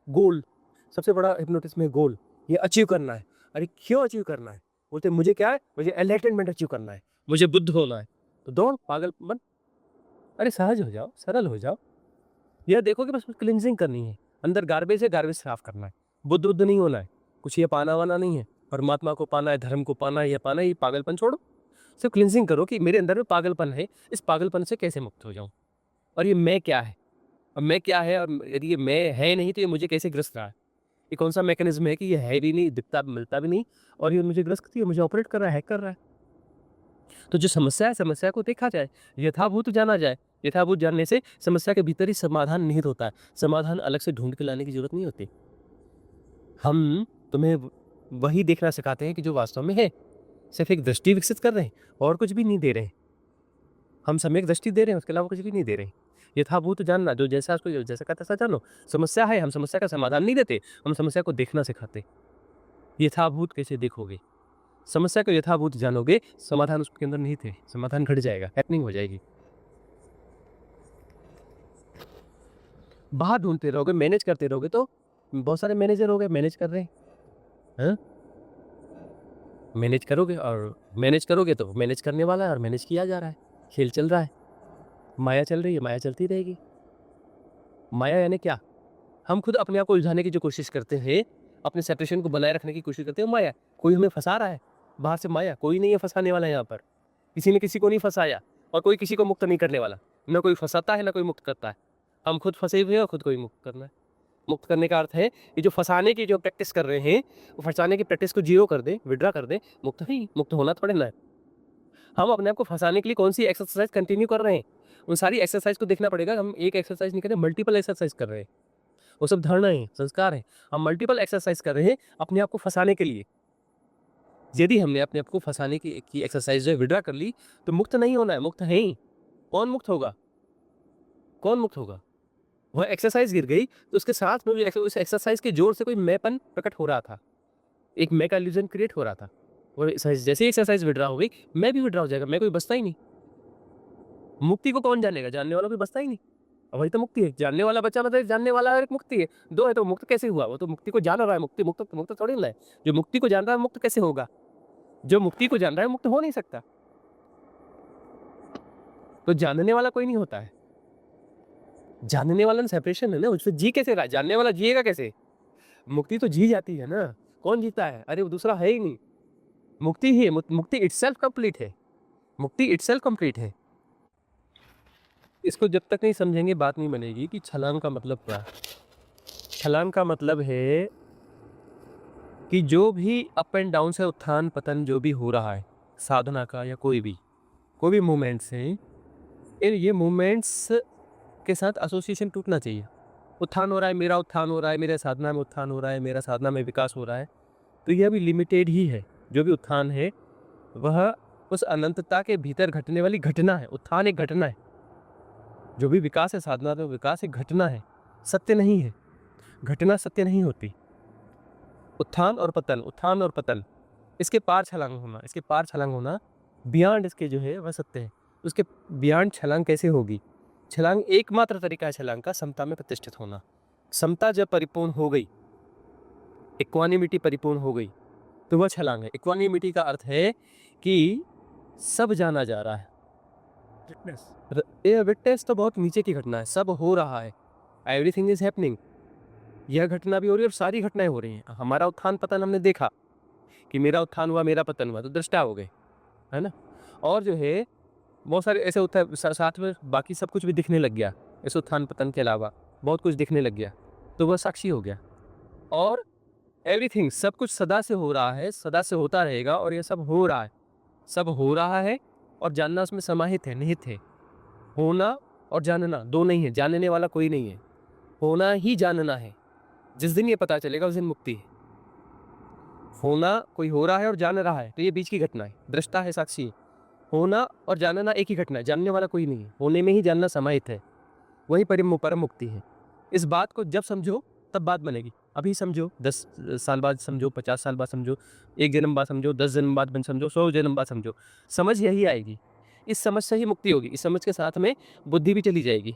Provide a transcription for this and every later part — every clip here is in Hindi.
गोल, सबसे बड़ा हिप्नोटिज़्म है गोल, ये अचीव करना है। अरे क्यों अचीव करना है? बोलते हैं मुझे क्या है? मुझे एनलाइटनमेंट अचीव करना है, मुझे बुद्ध होना है। तो दौड़ पागल बन, अरे सहज हो जाओ, सरल हो जाओ। यह देखो कि बस क्लींजिंग करनी है, अंदर गार्बेज है, गार्बेज साफ करना है। बुद्ध नहीं होना है, कुछ ये पाना-वाना नहीं है, परमात्मा को पाना है, धर्म को पाना है, ये पाना है, ये पागलपन छोड़ो। सिर्फ क्लींजिंग करो कि मेरे अंदर में पागलपन है, इस पागलपन से कैसे मुक्त हो जाऊँ? और ये मैं क्या है? अब मैं क्या है और यदि ये मैं है नहीं तो ये मुझे कैसे ग्रस्त रहा है? ये कौन-सा मैकेनिज़्म है कि ये है भी नहीं, दिखता मिलता भी नहीं और ये मुझे ग्रस्त करती है, मुझे ऑपरेट कर रहा है, हैक कर रहा है। तो जो समस्या है, समस्या को देखा जाए, यथाभूत जाना जाए। यथाभूत जानने से समस्या के भीतर ही समाधान निहित होता है। समाधान अलग से ढूँढ के लाने की ज़रूरत नहीं होती। हम तुम्हें वही देखना सिखाते हैं कि जो वास्तव में है। सिर्फ़ एक दृष्टि विकसित कर रहे हैं और कुछ भी नहीं दे रहे हैं। हम सम्यक दृष्टि दे रहे हैं, उसके अलावा कुछ भी नहीं दे रहे हैं। यथाभूत जानना, जो जैसा उसको जैसा का तैसा जानो। समस्या है, हम समस्या का समाधान नहीं देते, हम समस्या को देखना सिखाते। यथाभूत कैसे देखोगे? समस्या को यथाभूत जानोगे, समाधान उसके अंदर निहित है, समाधान घट जाएगा, हैपनिंग हो जाएगी। बाहर ढूँढते रहोगे, मैनेज करते रहोगे तो बहुत सारे मैनेजर हो गए, मैनेज कर रहे हैं। हाँ? मैनेज करोगे तो मैनेज करने वाला है और मैनेज किया जा रहा है। खेल चल रहा है, माया चल रही है, माया चलती रहेगी। माया यानी क्या? हम खुद अपने आप को उलझाने की जो कोशिश करते हैं, अपने सेपरेशन को बनाए रखने की कोशिश करते हैं, वो माया है। कोई हमें फँसा रहा है, बाहर से माया, कोई नहीं है फँसाने वाला यहाँ पर। किसी ने किसी को नहीं फँसाया और कोई किसी को मुक्त नहीं करने वाला। ना कोई फँसाता है, ना कोई मुक्त करता है। हम खुद फँसे हुए हैं और खुद को ही मुक्त करना है। मुक्त करने का अर्थ है, ये जो फँसाने की जो प्रैक्टिस कर रहे हैं, वो फँसाने की प्रैक्टिस को ज़ीरो कर दें, विथड्रॉ कर दें, मुक्त नहीं, मुक्त होना थोड़े ना है। हम अपने आप को फँसाने के लिए कौन-सी एक्सरसाइज़ कंटिन्यू कर रहे हैं, उन सारी एक्सरसाइज़ को देखना पड़ेगा। हम एक एक्सरसाइज़ नहीं कर रहे, मल्टीपल एक्सरसाइज़ कर रहे हैं। वो सब धारणाएँ हैं, संस्कार हैं। हम मल्टीपल एक्सरसाइज़ कर रहे हैं अपने आप को फँसाने के लिए। यदि हमने अपने आप को फँसाने की एक्सरसाइज़ जो है विथड्रॉ कर ली, तो मुक्त नहीं होना है, मुक्त हैं ही। कौन मुक्त होगा? कौन मुक्त होगा? वह एक्सरसाइज़ गिर गई, तो उसके साथ में भी उस एक्सरसाइज़ के ज़ोर से कोई मैंपन प्रकट हो रहा था। एक मैं का इल्यूज़न क्रिएट हो रहा था। वो एक्सरसाइज़ जैसे ही एक्सरसाइज़ विथड्रॉ हो गई, मैं भी विथड्रॉ हो जाएगा, मैं कोई बचता ही नहीं। मुक्ति को कौन जानेगा? जानने वाला कोई बचता ही नहीं। वही तो मुक्ति है। जानने वाला बचा मतलब जानने वाला और एक मुक्ति है। 2 है तो मुक्त कैसे हुआ? वो तो मुक्ति को जान रहा है, मुक्ति मुक्त मुक्त थोड़ी ना है। जो मुक्ति को जान रहा है, मुक्त कैसे होगा? जो मुक्ति को जान रहा है, मुक्त हो नहीं सकता। तो जानने वाला कोई नहीं होता है। जानने वाला सेपरेशन है ना, उससे जी कैसे रहा है? जानने वाला जिएगा कैसे? मुक्ति तो जी जाती है ना। कौन जीता है? अरे वो दूसरा है ही नहीं। मुक्ति ही है, मुक्ति इटसेल्फ कंप्लीट है। मुक्ति इटसेल्फ कंप्लीट है। इसको जब तक नहीं समझेंगे बात नहीं बनेगी कि छलांग का मतलब क्या है। छलांग का मतलब है कि जो भी अप एंड डाउन से उत्थान पतन जो भी हो रहा है, साधना का या कोई भी मूवमेंट्स हैं, ये मूवमेंट्स के साथ एसोसिएशन टूटना चाहिए। उत्थान हो रहा है, मेरा उत्थान हो रहा है, मेरे साधना में उत्थान हो रहा है, मेरा साधना में विकास हो रहा है, तो यह भी लिमिटेड ही है। जो भी उत्थान है, वह उस अनंतता के भीतर घटने वाली घटना है। उत्थान एक घटना है। जो भी विकास है साधना तो विकास एक घटना है, सत्य नहीं है। घटना सत्य नहीं होती। उत्थान और पतन, इसके पार छलांग होना बियॉन्ड इसके जो है वह सत्य है। उसके बियॉन्ड छलांग कैसे होगी? छलांग एकमात्र तरीका है छलांग का, समता में प्रतिष्ठित होना। समता जब परिपूर्ण हो गई, इक्वानिमिटी परिपूर्ण हो गई, तो वह छलांग है। इक्वानिमिटी का अर्थ है कि सब जाना जा रहा है। विटनेस ये विटनेस तो बहुत नीचे की घटना है, सब हो रहा है, एवरीथिंग इज हैपनिंग। यह घटना भी हो रही है और सारी घटनाएं हो रही हैं। हमारा उत्थान पतन हमने देखा कि मेरा उत्थान हुआ, मेरा पतन हुआ, तो दृष्टा हो गए, है ना? और जो है बहुत सारे ऐसे होता है साथ में बाकी सब कुछ भी दिखने लग गया, इस उत्थान पतन के अलावा बहुत कुछ दिखने लग गया, तो वह साक्षी हो गया। और एवरीथिंग सब कुछ सदा से हो रहा है, सदा से होता रहेगा और यह सब हो रहा है, सब हो रहा है और जानना उसमें समाहित है, निहित है। होना और जानना दो नहीं है, जानने वाला कोई नहीं है, होना ही जानना है। जिस दिन ये पता चलेगा उस दिन मुक्ति है। होना कोई हो रहा है और जान रहा है, तो ये बीच की घटना है, दृष्टा है, साक्षी है। होना और जानना एक ही घटना है, जानने वाला कोई नहीं है, होने में ही जानना समाहित है, वही परम मुक्ति है। इस बात को जब समझो तब बात बनेगी। अभी समझो, 10 साल बाद समझो, 50 साल बाद समझो, 1 जन्म बाद समझो, 10 जन्म बाद समझो, 100 जन्म बाद समझो, समझ यही आएगी। इस समझ से ही मुक्ति होगी। इस समझ के साथ में बुद्धि भी चली जाएगी,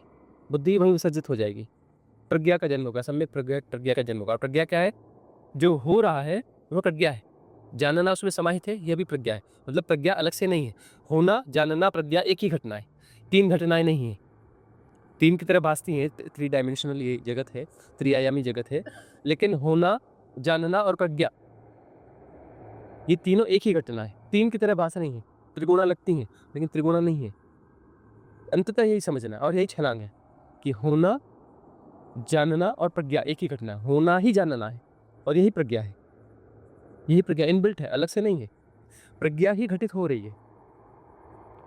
बुद्धि वहीं विसर्जित हो जाएगी। प्रज्ञा का जन्म होगा, सम्यक प्रज्ञा का जन्म होगा। और प्रज्ञा क्या है? जो हो रहा है वो प्रज्ञा है, जानना उसमें समाहित है, यह भी प्रज्ञा है। मतलब प्रज्ञा अलग से नहीं है। होना, जानना, प्रज्ञा एक ही घटना है, 3 घटनाएं नहीं है। 3 की तरह भासती हैं, 3 डायमेंशनल ये जगत है, त्रिआयामी जगत है। लेकिन होना, जानना और प्रज्ञा, ये तीनों एक ही घटना है, 3 की तरह भास रही हैं। त्रिगुणा लगती हैं लेकिन त्रिगुणा नहीं है। अंततः यही समझना है और यही छलांग है कि होना, जानना और प्रज्ञा एक ही घटना है। होना ही जानना है और यही प्रज्ञा है। यही प्रज्ञा इनबिल्ट है, अलग से नहीं है। प्रज्ञा ही घटित हो रही है,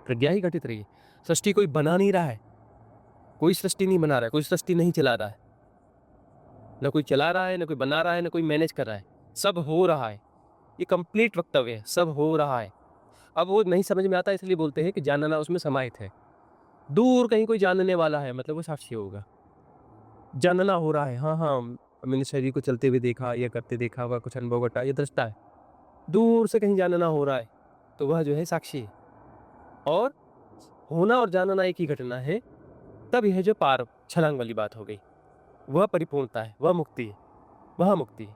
प्रज्ञा ही घटित रही है। सृष्टि कोई बना नहीं रहा है, कोई सृष्टि नहीं बना रहा है, कोई सृष्टि नहीं चला रहा है। न कोई चला रहा है, न कोई बना रहा है, न कोई मैनेज कर रहा है। सब हो रहा है। ये कंप्लीट वक्तव्य है, सब हो रहा है। अब वो नहीं समझ में आता इसलिए बोलते हैं कि जानना उसमें समाहित है। दूर कहीं कोई जानने वाला है, मतलब वो साक्षी होगा। जानना हो रहा है, हाँ हाँ, मैंने शरीर को चलते हुए देखा, या करते देखा हुआ, कुछ अनुभव घटा, ये दृष्टा है। दूर से कहीं जानना हो रहा है तो वह जो है साक्षी है। और होना और जानना एक ही घटना है, तब यह जो पार छलांग वाली बात हो गई, वह परिपूर्णता है, वह मुक्ति है, वह मुक्ति है।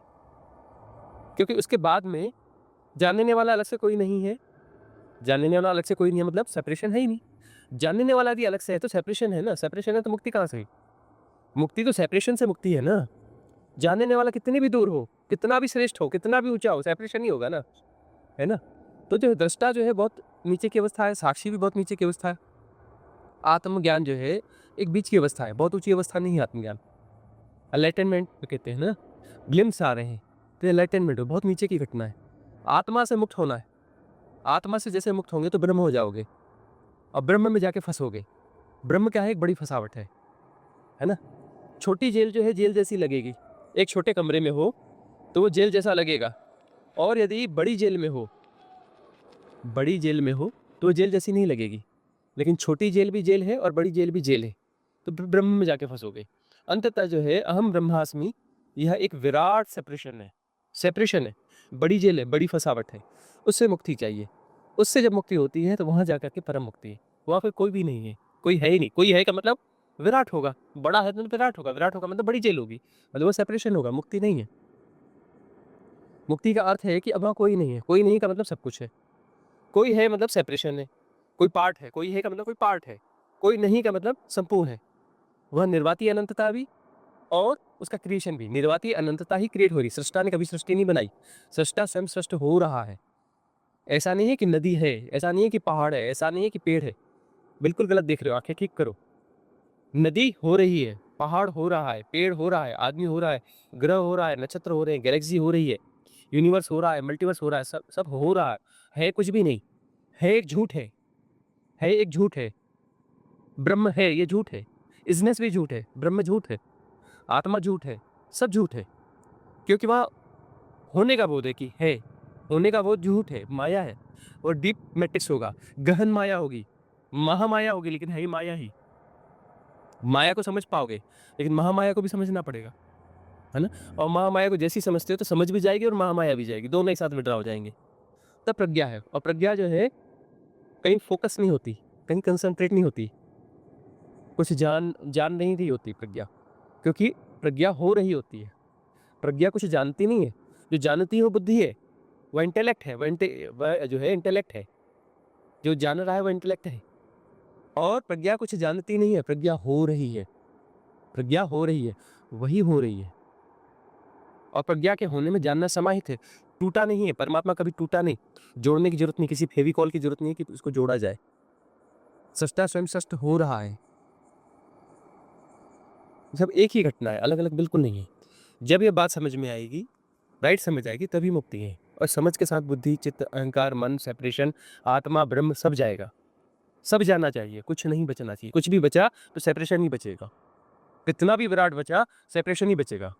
क्योंकि उसके बाद में जानने वाला अलग से कोई नहीं है। जानने वाला अलग से कोई नहीं है मतलब सेपरेशन है ही नहीं। जानने वाला भी अलग से है तो सेपरेशन है ना, सेपरेशन है तो मुक्ति कहाँ से? मुक्ति तो सेपरेशन से मुक्ति है ना। जानने वाला कितनी भी दूर हो, कितना भी श्रेष्ठ हो, कितना भी ऊंचा हो, सेपरेशन ही होगा ना, है ना। तो जो दृष्टा जो है बहुत नीचे की अवस्था है, साक्षी भी बहुत नीचे की अवस्था है। आत्मज्ञान जो है एक बीच की अवस्था है, बहुत ऊंची अवस्था नहीं है आत्मज्ञान। एलाइटनमेंट कहते हैं ना, ग्लिम्स आ रहे हैं, तो एलाइटनमेंट बहुत नीचे की घटना है। आत्मा से मुक्त होना है। आत्मा से जैसे मुक्त होंगे तो ब्रह्म हो जाओगे, और ब्रह्म में जाके फंसोगे। ब्रह्म क्या है? एक बड़ी फंसावट है ना। छोटी जेल जो है जेल जैसी लगेगी, एक छोटे कमरे में हो तो वो जेल जैसा लगेगा, और यदि बड़ी जेल में हो, बड़ी जेल में हो तो वो जेल जैसी नहीं लगेगी। लेकिन छोटी जेल भी जेल है और बड़ी जेल भी जेल है, तो ब्रह्म में जाके फंसोगे। अंततः जो है अहम ब्रह्मास्मि, यह एक विराट सेपरेशन है, सेपरेशन है, बड़ी जेल है, बड़ी फंसावट है, उससे मुक्ति चाहिए। उससे जब मुक्ति होती है तो वहां जाकर के परम मुक्ति है। वहां फिर कोई भी नहीं है, कोई है ही नहीं। कोई है का मतलब विराट होगा, बड़ा है तो विराट होगा, विराट होगा मतलब बड़ी जेल होगी, मतलब वो सेपरेशन होगा, मुक्ति नहीं है। मुक्ति का अर्थ है कि अब वहाँ कोई नहीं है। कोई नहीं का मतलब सब कुछ है। कोई है मतलब सेपरेशन है, कोई पार्ट है। कोई है का मतलब कोई पार्ट है, कोई नहीं का मतलब संपूर्ण है। वह निर्वाती अनंतता भी और उसका क्रिएशन भी। निर्वाती अनंतता ही क्रिएट हो रही, सृष्टा ने कभी सृष्टि नहीं बनाई, सृष्टा स्वयं सृष्ट हो रहा है। ऐसा नहीं है कि नदी है, ऐसा नहीं है कि पहाड़ है, ऐसा नहीं है कि पेड़ है। बिल्कुल गलत देख रहे हो, आंखें ठीक करो। नदी हो रही है, पहाड़ हो रहा है, पेड़ हो रहा है, आदमी हो रहा है, ग्रह हो रहा है, नक्षत्र हो रहे हैं, गैलेक्सी हो रही है, यूनिवर्स हो रहा है, मल्टीवर्स हो रहा है, सब सब हो रहा है कुछ भी नहीं है। एक झूठ है एक झूठ है। ब्रह्म है, ये झूठ है। इजनेस भी झूठ है, ब्रह्म झूठ है, आत्मा झूठ है, सब झूठ है। क्योंकि वहाँ होने का बोध है कि है, होने का बोध झूठ है, माया है। और डीप मैट्रिक्स होगा, गहन माया होगी, महामाया होगी, लेकिन है ही माया ही। माया को समझ पाओगे लेकिन महामाया को भी समझना पड़ेगा, है ना। और महामाया को जैसी समझते हो तो समझ भी जाएगी और महामाया भी जाएगी, दोनों एक साथ विड्रा हो जाएंगे। तब प्रज्ञा है। और प्रज्ञा जो है कहीं फोकस नहीं होती, कहीं कंसंट्रेट नहीं होती, कुछ जान नहीं रही होती प्रज्ञा, क्योंकि प्रज्ञा हो रही होती है। प्रज्ञा कुछ जानती नहीं है। जो जानती है वो बुद्धि है, वह इंटेलेक्ट है, वह जो है इंटेलेक्ट है। जो जान रहा है वह इंटेलेक्ट है। और प्रज्ञा कुछ जानती नहीं है, प्रज्ञा हो रही है, प्रज्ञा हो रही है, वही हो रही है। और प्रज्ञा के होने में जानना समाहित है, टूटा नहीं है। परमात्मा कभी टूटा नहीं, जोड़ने की जरूरत नहीं, किसी फेविकॉल की जरूरत नहीं है कि उसको जोड़ा जाए। सृष्टा स्वयं सृष्ट हो रहा है, सब एक ही घटना है, अलग अलग बिल्कुल नहीं है। जब ये बात समझ में आएगी, राइट समझ आएगी, तभी मुक्ति है। और समझ के साथ बुद्धि, चित्त, अहंकार, मन, सेपरेशन, आत्मा, ब्रह्म सब जाएगा, सब जाना चाहिए, कुछ नहीं बचना चाहिए। कुछ भी बचा तो सेपरेशन ही बचेगा, कितना भी विराट बचा सेपरेशन ही बचेगा।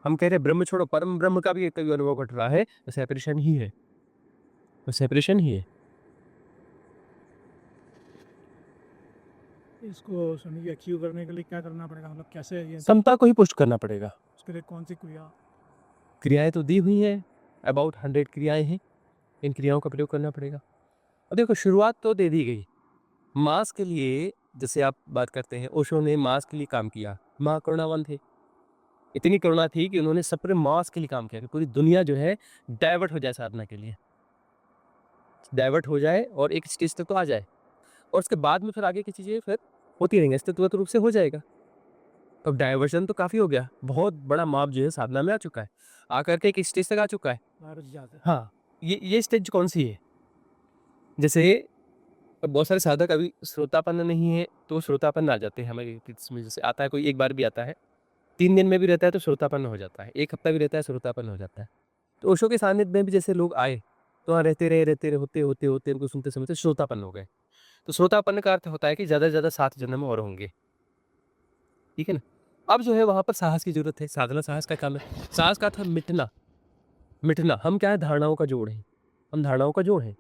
हम कह रहे ब्रह्म छोड़ो, परम ब्रह्म का भी एक अनुभव घट रहा है, तो सेपरेशन ही है, तो सेपरेशन ही है। इसको समझिए अचीव करने के लिए क्या करना पड़ेगा, मतलब कैसे ये समता को ही पुष्ट करना पड़ेगा। उसके लिए कौन सी क्रियाएं तो दी हुई हैं, अबाउट 100 क्रियाएं हैं, इन क्रियाओं का प्रयोग करना पड़ेगा। अब देखो शुरुआत तो दे दी गई। मास के लिए जैसे आप बात करते हैं, ओशो ने मास के लिए काम किया, माँ करुणावान थे। इतनी करुणा थी कि उन्होंने सबरे मास के लिए काम किया कि पूरी दुनिया जो है डाइवर्ट हो जाए साधना के लिए, डाइवर्ट हो जाए और एक स्टेज तक तो आ जाए, और उसके बाद में फिर आगे की चीज़ें फिर होती रहेंगी, अस्तित्वगत रूप से हो जाएगा। अब डाइवर्जन तो काफ़ी हो गया, बहुत बड़ा माप जो है साधना में आ चुका है, आकर के एक स्टेज तक आ चुका है। भारत जाते हाँ, ये स्टेज कौन-सी है? जैसे बहुत सारे साधक अभी श्रोतापन्न नहीं है, तो श्रोतापन्न आ जाते हैं हमारे इसमें, जैसे आता है कोई एक बार भी आता है, 3 दिन में भी रहता है तो श्रोतापन्न हो जाता है, 1 हफ्ता भी रहता है श्रोतापन्न हो जाता है। तो ओशो के सानिध्य में भी जैसे लोग आए, तो वहाँ रहते रहे, होते उनको सुनते-सुनते श्रोतापन्न हो गए। तो श्रोतापन्न का अर्थ होता है कि ज़्यादा से ज़्यादा 7 जन्म और होंगे, ठीक है ना? अब जो है वहाँ पर साहस की ज़रूरत है, साधना साहस का काम है। साहस का अर्थ है मिटना, मिटना। हम क्या है, धारणाओं का जोड़ हैं, हम धारणाओं का जोड़ हैं।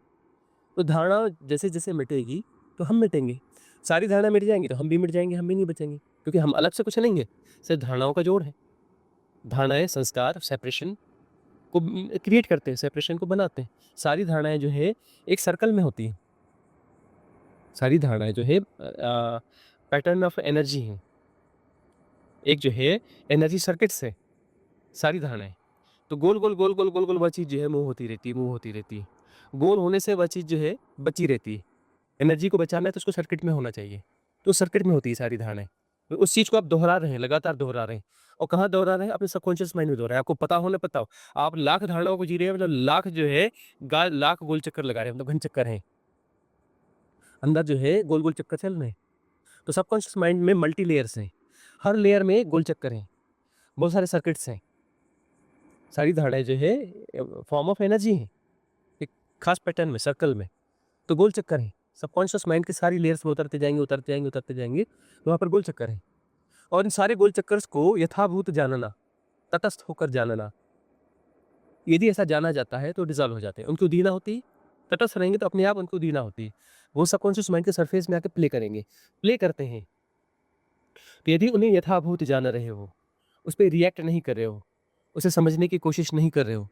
तो धारणा जैसे-जैसे मिटेगी, तो हम मिटेंगे। सारी धारणा मिट जाएँगी, तो हम भी मिट जाएँगे, हम भी नहीं बचेंगे, क्योंकि हम अलग से कुछ नहीं है, सिर्फ़ धारणाओं का जोड़ है। धारणाएँ, संस्कार, सेपरेशन को क्रिएट करते हैं, सेपरेशन को बनाते हैं। सारी धारणाएँ जो है एक सर्कल में होती हैं। सारी धारणाएँ जो है पैटर्न ऑफ एनर्जी हैं। एक जो है एनर्जी सर्किट्स है, सारी धारणाएँ। तो गोल-गोल, गोल-गोल, गोल-गोल वह चीज़ जो है मूव होती रहती है, मूव होती रहती है। गोल होने से वह चीज़ जो है बची रहती है। एनर्जी को बचाना है तो उसको सर्किट में होना चाहिए। तो सर्किट में होती है सारी धारणाएँ। तो उस चीज़ को आप दोहरा रहे हैं, लगातार दोहरा रहे हैं, और कहाँ दोहरा रहे हैं? अपने सबकॉन्शियस माइंड में दोहरा रहे हैं। आपको पता हो ना पता हो, आप लाख धारणाओं को जी रहे हैं, मतलब लाख जो है लाख गोल चक्कर लगा रहे हैं, मतलब घन चक्कर हैं। अंदर जो है गोल-गोल चक्कर चल रहे हैं। तो सबकॉन्शियस माइंड में मल्टी लेयर्स हैं। हर लेयर में गोल चक्कर हैं, बहुत सारे सर्किट्स हैं। सारी धारणाएँ जो है फॉर्म ऑफ एनर्जी हैं, एक खास पैटर्न में, सर्कल में। तो गोल चक्कर है। सबकॉन्शियस माइंड की सारी लेयर्स में उतरते जाएँगे, उतरते जाएँगे, उतरते जाएँगे, तो वहाँ पर गोल चक्कर है। और इन सारे गोल चक्कर्स को यथाभूत जानना, तटस्थ होकर जानना। यदि ऐसा जाना जाता है तो डिसॉल्व हो जाते हैं। उनको दीना होती है, तटस्थ रहेंगे तो अपने आप उनको दीना होती है। वो सबकॉन्शियस माइंड के सरफेस में आके प्ले करेंगे, प्ले करते हैं। तो यदि उन्हें यथाभूत जान रहे हो, उस पे रिएक्ट नहीं कर रहे हो, उसे समझने की कोशिश नहीं कर रहे हो,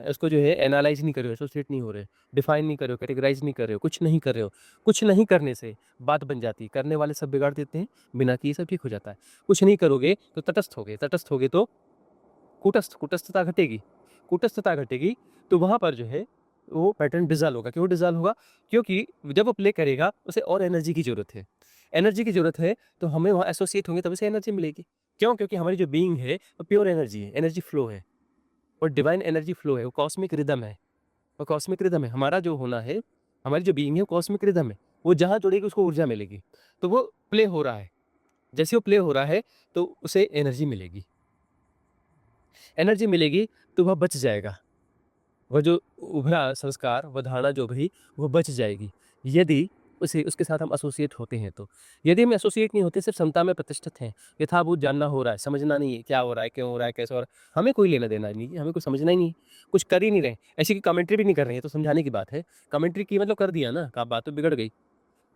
उसको जो है एनालाइज़ नहीं कर रहे हो, एसोसिएट नहीं हो रहे, डिफाइन नहीं कर रहे हो, कैटेगराइज़ नहीं कर रहे हो, कुछ नहीं कर रहे हो। कुछ नहीं करने से बात बन जाती है, करने वाले सब बिगाड़ देते हैं, बिना किए सब ठीक हो जाता है। कुछ नहीं करोगे तो तटस्थ होगे तो कूटस्थता घटेगी, कूटस्थता घटेगी, तो वहाँ पर जो है वो पैटर्न डिसॉल्व होगा। क्यों डिसॉल्व होगा? क्योंकि जब वो प्ले करेगा उसे और एनर्जी की ज़रूरत है। एनर्जी की ज़रूरत है तो हमें वहाँ एसोसिएट होंगे तभी से एनर्जी मिलेगी। क्यों? क्योंकि हमारी जो बीइंग है वो प्योर एनर्जी है, एनर्जी फ्लो है, और डिवाइन एनर्जी फ्लो है, वो कॉस्मिक रिदम है, वो कॉस्मिक रिदम है। हमारा जो होना है, हमारी जो बीइंग है वो कॉस्मिक रिदम है। वो जहाँ जुड़ेगी उसको ऊर्जा मिलेगी। तो वो प्ले हो रहा है, जैसे वो प्ले हो रहा है तो उसे एनर्जी मिलेगी। एनर्जी मिलेगी तो वह बच जाएगा। वह जो उभरा संस्कार, वह धारणा जो भी, वो बच जाएगी। यदि उसके साथ हम एसोसिएट होते हैं तो। यदि हम एसोसिएट नहीं होते, सिर्फ समता में प्रतिष्ठित हैं, यथाभूत जानना हो रहा है, समझना नहीं है, क्या हो रहा है, क्यों हो रहा है, कैसे हो रहा है, हमें कोई लेना-देना नहीं है, हमें कुछ समझना ही नहीं है, कुछ कर ही नहीं रहे। ऐसी की कमेंट्री भी नहीं कर रहे हैं, तो समझाने की बात है। कमेंट्री की मतलब कर दिया ना, का बात तो बिगड़ गई।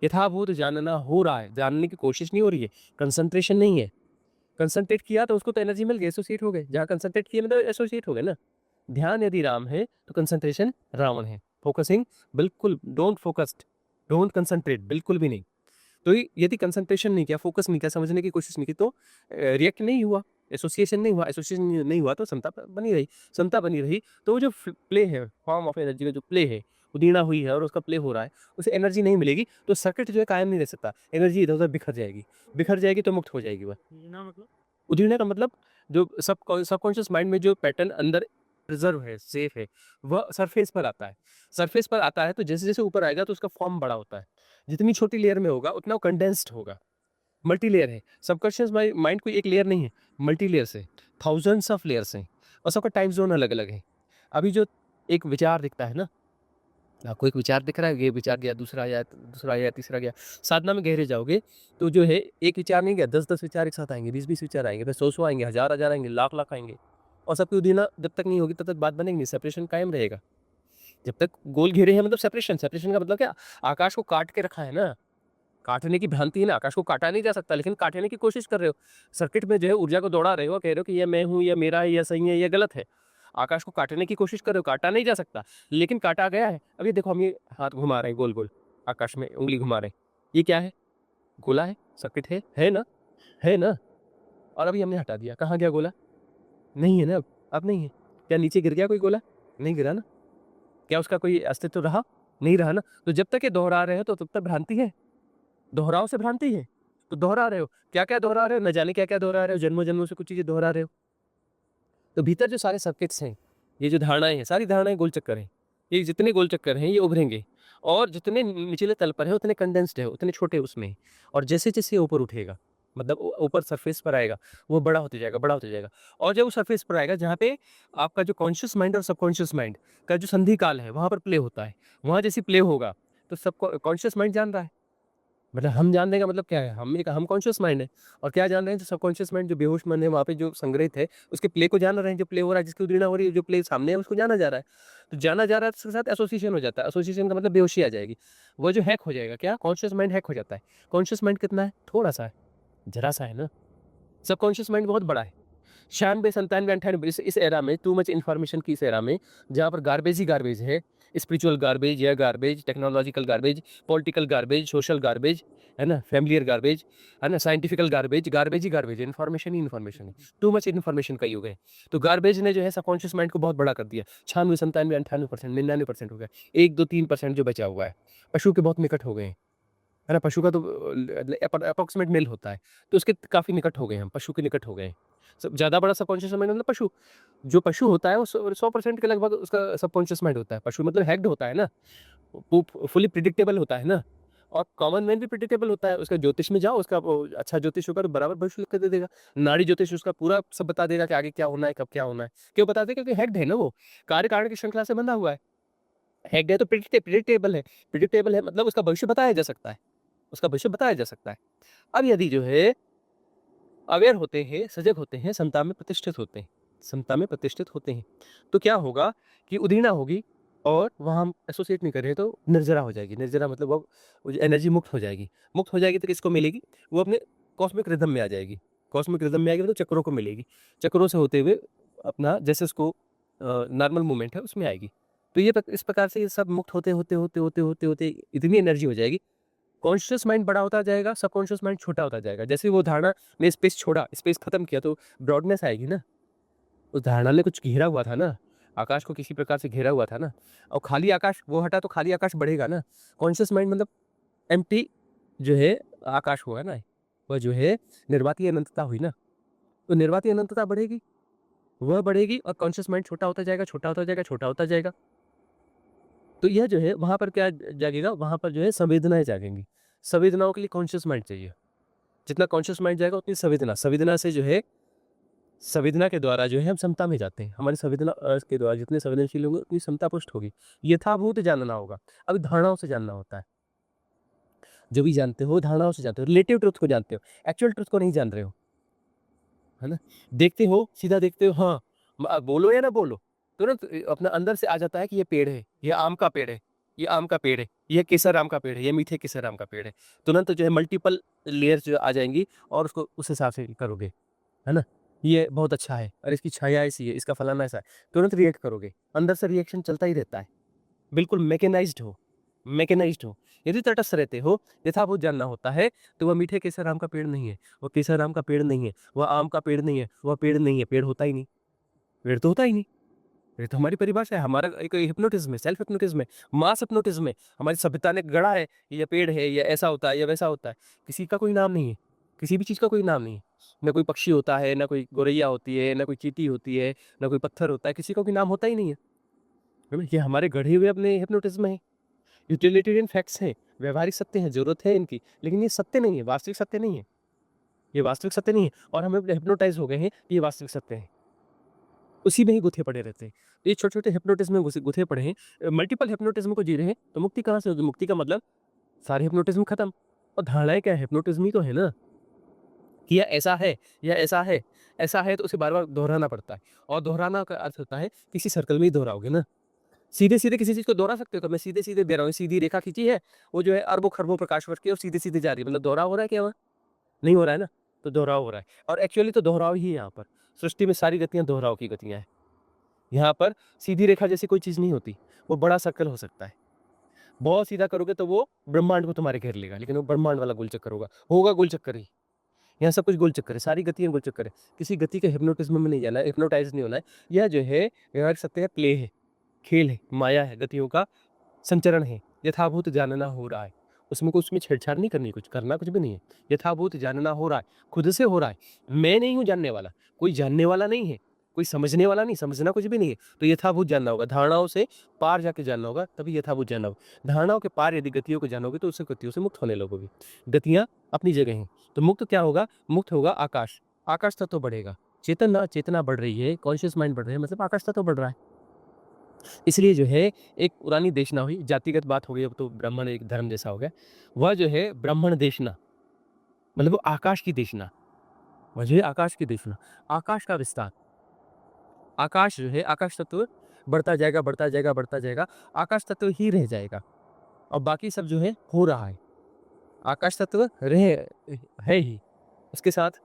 यथाभूत जानना हो रहा है, जानने की कोशिश नहीं हो रही है, कंसंट्रेशन नहीं है। कंसंट्रेट किया तो उसको तो एनर्जी मिल गई, एसोसिएट हो गए। जहाँ कंसंट्रेट किए मतलब एसोसिएट हो गए ना। ध्यान यदि राम है तो कंसंट्रेशन रावण है। फोकसिंग बिल्कुल डोंट कंसंट्रेट, बिल्कुल भी नहीं। तो यदि कंसंट्रेशन नहीं किया, फोकस नहीं किया, समझने की कोशिश नहीं की, तो रिएक्ट नहीं हुआ, एसोसिएशन नहीं हुआ, एसोसिएशन नहीं हुआ तो समता बनी रही। समता बनी रही तो वो जो प्ले है, फॉर्म ऑफ एनर्जी का जो प्ले है, उदीर्णा हुई है और उसका प्ले हो रहा है, उसे एनर्जी नहीं मिलेगी तो सर्किट जो है कायम नहीं रह सकता। एनर्जी इधर उधर बिखर जाएगी तो मुक्त हो जाएगी वह। ना मतलब उधेड़ने का मतलब जो सबकॉन्शियस माइंड में जो पैटर्न अंदर प्रिजर्व है, सेफ है, वह सरफेस पर आता है। सरफेस पर आता है तो जैसे-जैसे ऊपर आएगा तो उसका फॉर्म बड़ा होता है। जितनी छोटी लेयर में होगा उतना वो कंडेंस्ड होगा। मल्टी लेयर है। सबकॉन्शियस माइंड कोई एक लेयर नहीं है, मल्टी लेयर्स है। थाउज़ेंड्स ऑफ लेयर्स हैं और सबका टाइम ज़ोन अलग-अलग है। अभी जो एक विचार दिखता है ना, आपको एक विचार दिख रहा है, ये विचार गया, दूसरा आया, तीसरा गया। साधना में गहरे जाओगे तो जो है एक विचार नहीं गया, 10-10 विचार एक साथ आएँगे, 20-20 विचार आएँगे, फिर 100-100 आएँगे, हज़ार-हज़ार आएँगे, लाख-लाख आएँगे, और सबकी उदीना जब तक नहीं होगी तब तक बात बनेगी नहीं, सेपरेशन कायम रहेगा। जब तक गोल घेरे हैं मतलब सेपरेशन का मतलब क्या? आकाश को काट के रखा है ना, काटने की भ्रांति है ना, आकाश को काटा नहीं जा सकता, लेकिन काटने की कोशिश कर रहे हो। सर्किट में जो है ऊर्जा को दौड़ा रहे हो, कह रहे हो कि ये मैं हूँ, ये मेरा है, ये सही है, ये गलत है। आकाश को काटने की कोशिश कर रहे हो, काटा नहीं जा सकता, लेकिन काटा गया है। अब ये देखो, हम ये हाथ घुमा रहे हैं गोल-गोल, आकाश में उँगली घुमा रहे हैं। ये क्या है? गोला है, सर्किट है ना? है ना? और अभी हमने हटा दिया, कहाँ गया गोला? नहीं है ना अब नहीं है। क्या नीचे गिर गया कोई गोला? नहीं गिरा ना। क्या उसका कोई अस्तित्व रहा? नहीं रहा ना। तो जब तक ये दोहरा रहे हो तो तब तक भ्रांति है। दोहराव से भ्रांति है। तो दोहरा रहे हो, क्या-क्या दोहरा रहे हो? न जाने क्या-क्या दोहरा रहे हो, जन्मों-जन्मों से कुछ चीज़ें दोहरा रहे हो। तो भीतर जो सारे सर्किट्स हैं, ये जो धारणाएँ हैं, सारी धारणाएँ गोल चक्कर हैं। ये जितने गोल चक्कर हैं, ये उभरेंगे और जितने निचले तल पर है, उतने कंडेंस्ड है, उतने छोटे उसमें हैं। और जैसे-जैसे ये ऊपर उठेगा, मतलब ऊपर सरफेस पर आएगा, वो बड़ा होते जाएगा, बड़ा होते जाएगा। और जब वो सरफेस पर आएगा, जहाँ पे आपका जो कॉन्शियस माइंड और सबकॉन्शियस माइंड का जो संधि काल है, वहाँ पर प्ले होता है। वहाँ जैसे प्ले होगा, तो कॉन्शियस माइंड जान रहा है। मतलब हम जानने का मतलब क्या है? हम कॉन्शियस माइंड है और क्या जान रहे हैं, जो सबकॉन्शियस माइंड जो बेहोश मन है वहाँ पे जो संग्रहित है, उसके प्ले को जान रहे हैं, जो प्ले हो रहा है, जिसकी उद्दीपना हो रही है, जो प्ले सामने है उसको जाना जा रहा है। तो जाना जा रहा है, उसके साथ एसोसिएशन हो जाता है। एसोसिएशन का मतलब बेहोशी आ जाएगी। वो जो हैक हो जाएगा, क्या? कॉन्शियस माइंड हैक हो जाता है। कॉन्शियस माइंड कितना है? थोड़ा-सा है, ज़रा-सा है ना। सबकॉन्शियस माइंड बहुत बड़ा है। 96, 97, 98 इस एरा में, टू मच इन्फॉर्मेशन की इस एरा में, जहाँ पर गार्बेज ही गार्बेज है, spiritual garbage, air garbage, technological garbage, political garbage, social garbage, है ना, फैमिलियर गार्बेज, है ना, साइंटिफिकल गार्बेज, गार्बेज ही गार्बेज है, इन्फॉर्मेशन ही इन्फॉर्मेशन है। टू मच इन्फॉर्मेशन का युग है। तो गार्बेज ने जो है सबकॉन्शियस माइंड को बहुत बड़ा कर दिया। 96, 97, 98%, 99% हो गया। 1, 2, 3% जो बचा हुआ है। पशु के बहुत निकट हो गए हैं। है ना, पशु का तो अप्रॉक्सिमेट मेल होता है, तो उसके काफ़ी निकट हो गए हम, पशु के निकट हो गए हैं। सब ज़्यादा बड़ा सबकॉन्शियस माइंड मतलब पशु। जो पशु होता है वो 100% के लगभग उसका सबकॉन्शियस माइंड होता है। पशु मतलब हैक्ड होता है ना, वो फुली प्रेडिक्टेबल होता है ना। और कॉमन मैन भी प्रेडिक्टेबल होता है। उसका ज्योतिष में जाओ, उसका वो अच्छा ज्योतिष होगा तो बराबर भविष्य लिख के दे देगा। नाड़ी ज्योतिष उसका पूरा सब बता देगा कि आगे क्या होना है, कब क्या होना है। क्यों बता देगा? क्योंकि हैक्ड है ना वो, कार्य कारण की श्रृंखला से बंधा हुआ है। हैक्ड है तो प्रेडिक्टेबल है। प्रेडिक्टेबल है मतलब उसका भविष्य बताया जा सकता है। उसका भविष्य बताया जा सकता है। अब यदि जो है अवेयर होते हैं, सजग होते हैं, समता में प्रतिष्ठित होते हैं, समता में प्रतिष्ठित होते हैं, तो क्या होगा कि उद्दीपना होगी और वहाँ हम एसोसिएट नहीं कर रहे तो निर्जरा हो जाएगी। निर्जरा मतलब वो जो एनर्जी मुक्त हो जाएगी। मुक्त हो जाएगी तो किसको मिलेगी? वो अपने कॉस्मिक रिदम में आ जाएगी। कॉस्मिक रिदम में आएगी तो चक्रों को मिलेगी। चक्रों से होते हुए अपना जैसे उसको नॉर्मल मूवमेंट है उसमें आएगी। तो ये इस प्रकार से ये सब मुक्त होते इतनी एनर्जी हो जाएगी। कॉन्शियस माइंड बड़ा होता जाएगा, सबकॉन्शियस माइंड छोटा होता जाएगा। जैसे वो धारणा ने स्पेस छोड़ा, स्पेस खत्म किया तो ब्रॉडनेस आएगी ना। उस धारणा ने कुछ घेरा हुआ था ना, आकाश को किसी प्रकार से घेरा हुआ था ना, और खाली आकाश वो हटा तो खाली आकाश बढ़ेगा ना। कॉन्शियस माइंड मतलब एम्प्टी जो है आकाश हुआ ना, वह जो है निर्वातीय अनंतता हुई ना। तो निर्वातीय अनंतता बढ़ेगी, वह बढ़ेगी और कॉन्शियस माइंड छोटा होता जाएगा, छोटा होता जाएगा, छोटा होता जाएगा। तो यह जो है वहाँ पर क्या जागेगा? वहाँ पर जो है संवेदनाएँ जागेंगी। संवेदनाओं के लिए कॉन्शियस माइंड चाहिए। जितना कॉन्शियस माइंड जाएगा उतनी संवेदना, संवेदना से जो है संवेदना के द्वारा जो है हम समता में जाते हैं। हमारी संवेदना के द्वारा जितने संवेदनशील होंगे उतनी समता पुष्ट होगी। यथाभूत जानना होगा, अभी धारणाओं से जानना होता है। जो भी जानते हो धारणाओं से जानते हो, रिलेटिव ट्रुथ को जानते हो, एक्चुअल ट्रुथ को नहीं जान रहे हो, है ना? देखते हो, सीधा देखते हो, हाँ, बोलो या ना बोलो, तुरंत अपना अंदर से आ जाता है कि ये पेड़ है, ये आम का पेड़ है, ये आम का पेड़ है, ये केसर आम का पेड़ है, ये मीठे केसर आम का पेड़ है। तुरंत जो है मल्टीपल लेयर्स जो आ जाएँगी और उसको उस हिसाब से करोगे, है ना? ये बहुत अच्छा है और इसकी छाया ऐसी है, इसका फलाना ऐसा है, तुरंत रिएक्ट करोगे। अंदर से रिएक्शन चलता ही रहता है। बिल्कुल मैकेनाइज़्ड हो। यदि तटस्थ रहते हो, यथाभूत जानना होता है, तो वह मीठे केसर आम का पेड़ नहीं है, वो केसर आम का पेड़ नहीं है, वह आम का पेड़ नहीं है, वह पेड़ नहीं है, पेड़ होता ही नहीं। पेड़ तो होता ही नहीं। ये तो हमारी परिभाषा है, हमारा एक हिप्नोटिज़्म है, सेल्फ हिप्नोटिज़्म है, मास हिप्नोटिज़्म है। हमारी सभ्यता ने गढ़ा है, ये पेड़ है, ये ऐसा होता है, ये वैसा होता है। किसी का कोई नाम नहीं है, किसी भी चीज़ का कोई नाम नहीं है। ना कोई पक्षी होता है, ना कोई गौरैया होती है, ना कोई चींटी होती है, ना कोई पत्थर होता है, किसी का कोई नाम होता ही नहीं है। है ना? ये हमारे गढ़े हुए अपने हिप्नोटिज़्म है। यूटिलिटेरियन फैक्ट्स हैं, व्यावहारिक सत्य हैं, ज़रूरत है इनकी, लेकिन ये सत्य नहीं है, वास्तविक सत्य नहीं है। ये वास्तविक सत्य नहीं है और हम हिप्नोटाइज़ हो गए हैं, ये वास्तविक सत्य है। उसी में ही गुथे पड़े रहते हैं। ये छोटे-छोटे हिप्नोटिज़्म में घुसे गुथे पड़े हैं, मल्टीपल हिप्नोटिज़्म को जी रहे हैं, तो मुक्ति कहाँ से होगी? मुक्ति का मतलब सारे हिप्नोटिज़्म खत्म और धारणाएँ क्या है? हिप्नोटिज़्म ही तो है ना, कि या ऐसा है तो उसे बार-बार दोहराना पड़ता है और दोहराना का अर्थ होता है किसी सर्कल में ही दोहराओगे ना। सीधे-सीधे किसी चीज़ को दोहरा सकते हो क्या? मैं सीधे-सीधे दे रहा हूँ, सीधी रेखा खींची है, वो जो है अरबों-खरबों प्रकाश वर्ष की और सीधे-सीधे जा रही है, मतलब दोहराव हो रहा है क्या वहाँ? नहीं हो रहा है ना, तो दोहराव हो रहा है और एक्चुअली तो दोहराव ही है यहाँ पर। सृष्टि में सारी गतियाँ दोहराव की गतियाँ हैं। यहाँ पर सीधी रेखा जैसी कोई चीज़ नहीं होती, वो बड़ा सर्कल हो सकता है। बहुत सीधा करोगे तो वो ब्रह्मांड को तुम्हारे घेर लेगा, लेकिन वो ब्रह्मांड वाला गोल चक्कर होगा गोल चक्कर ही। यहाँ सब कुछ गोल चक्कर है, सारी गतियाँ गोल चक्कर है। किसी गति के हिप्नोटिज्म में नहीं जाना है, हिप्नोटाइज नहीं होना है। यह जो है कह सकते हैं प्ले है, खेल है, माया है, गतियों का संचरण है, यथाभूत जानना हो रहा है। उसमें छेड़छाड़ नहीं करनी, कुछ करना कुछ भी नहीं है। यथाभूत जानना हो रहा है, खुद से हो रहा है। मैं नहीं हूँ जानने वाला, कोई जानने वाला नहीं है, कोई समझने वाला नहीं, समझना कुछ भी नहीं है। तो यथाभूत जानना होगा, धारणाओं से पार जाके जानना होगा, तभी यथाभूत जानना होगा। धारणाओं के पार यदि गतियों को जानोगे तो उससे गतियों से मुक्त होने लगोगे। गतियाँ अपनी जगह हैं, तो मुक्त क्या होगा? मुक्त होगा आकाश। आकाश तत्व बढ़ेगा, चेतना बढ़ रही है, कॉन्शियस माइंड बढ़ रहा है, मतलब आकाश तत्व बढ़ रहा है। इसलिए जो है एक पुरानी देशना हुई, जातिगत बात हो गई, अब तो ब्राह्मण एक धर्म जैसा हो गया। वह जो है ब्राह्मण देशना, मतलब वो आकाश की देशना, वह जो है आकाश की देशना, आकाश का विस्तार। आकाश जो है, आकाश तत्व बढ़ता जाएगा, बढ़ता जाएगा, बढ़ता जाएगा, आकाश तत्व ही रह जाएगा और बाकी सब जो है हो रहा है। आकाश तत्व है ही, उसके साथ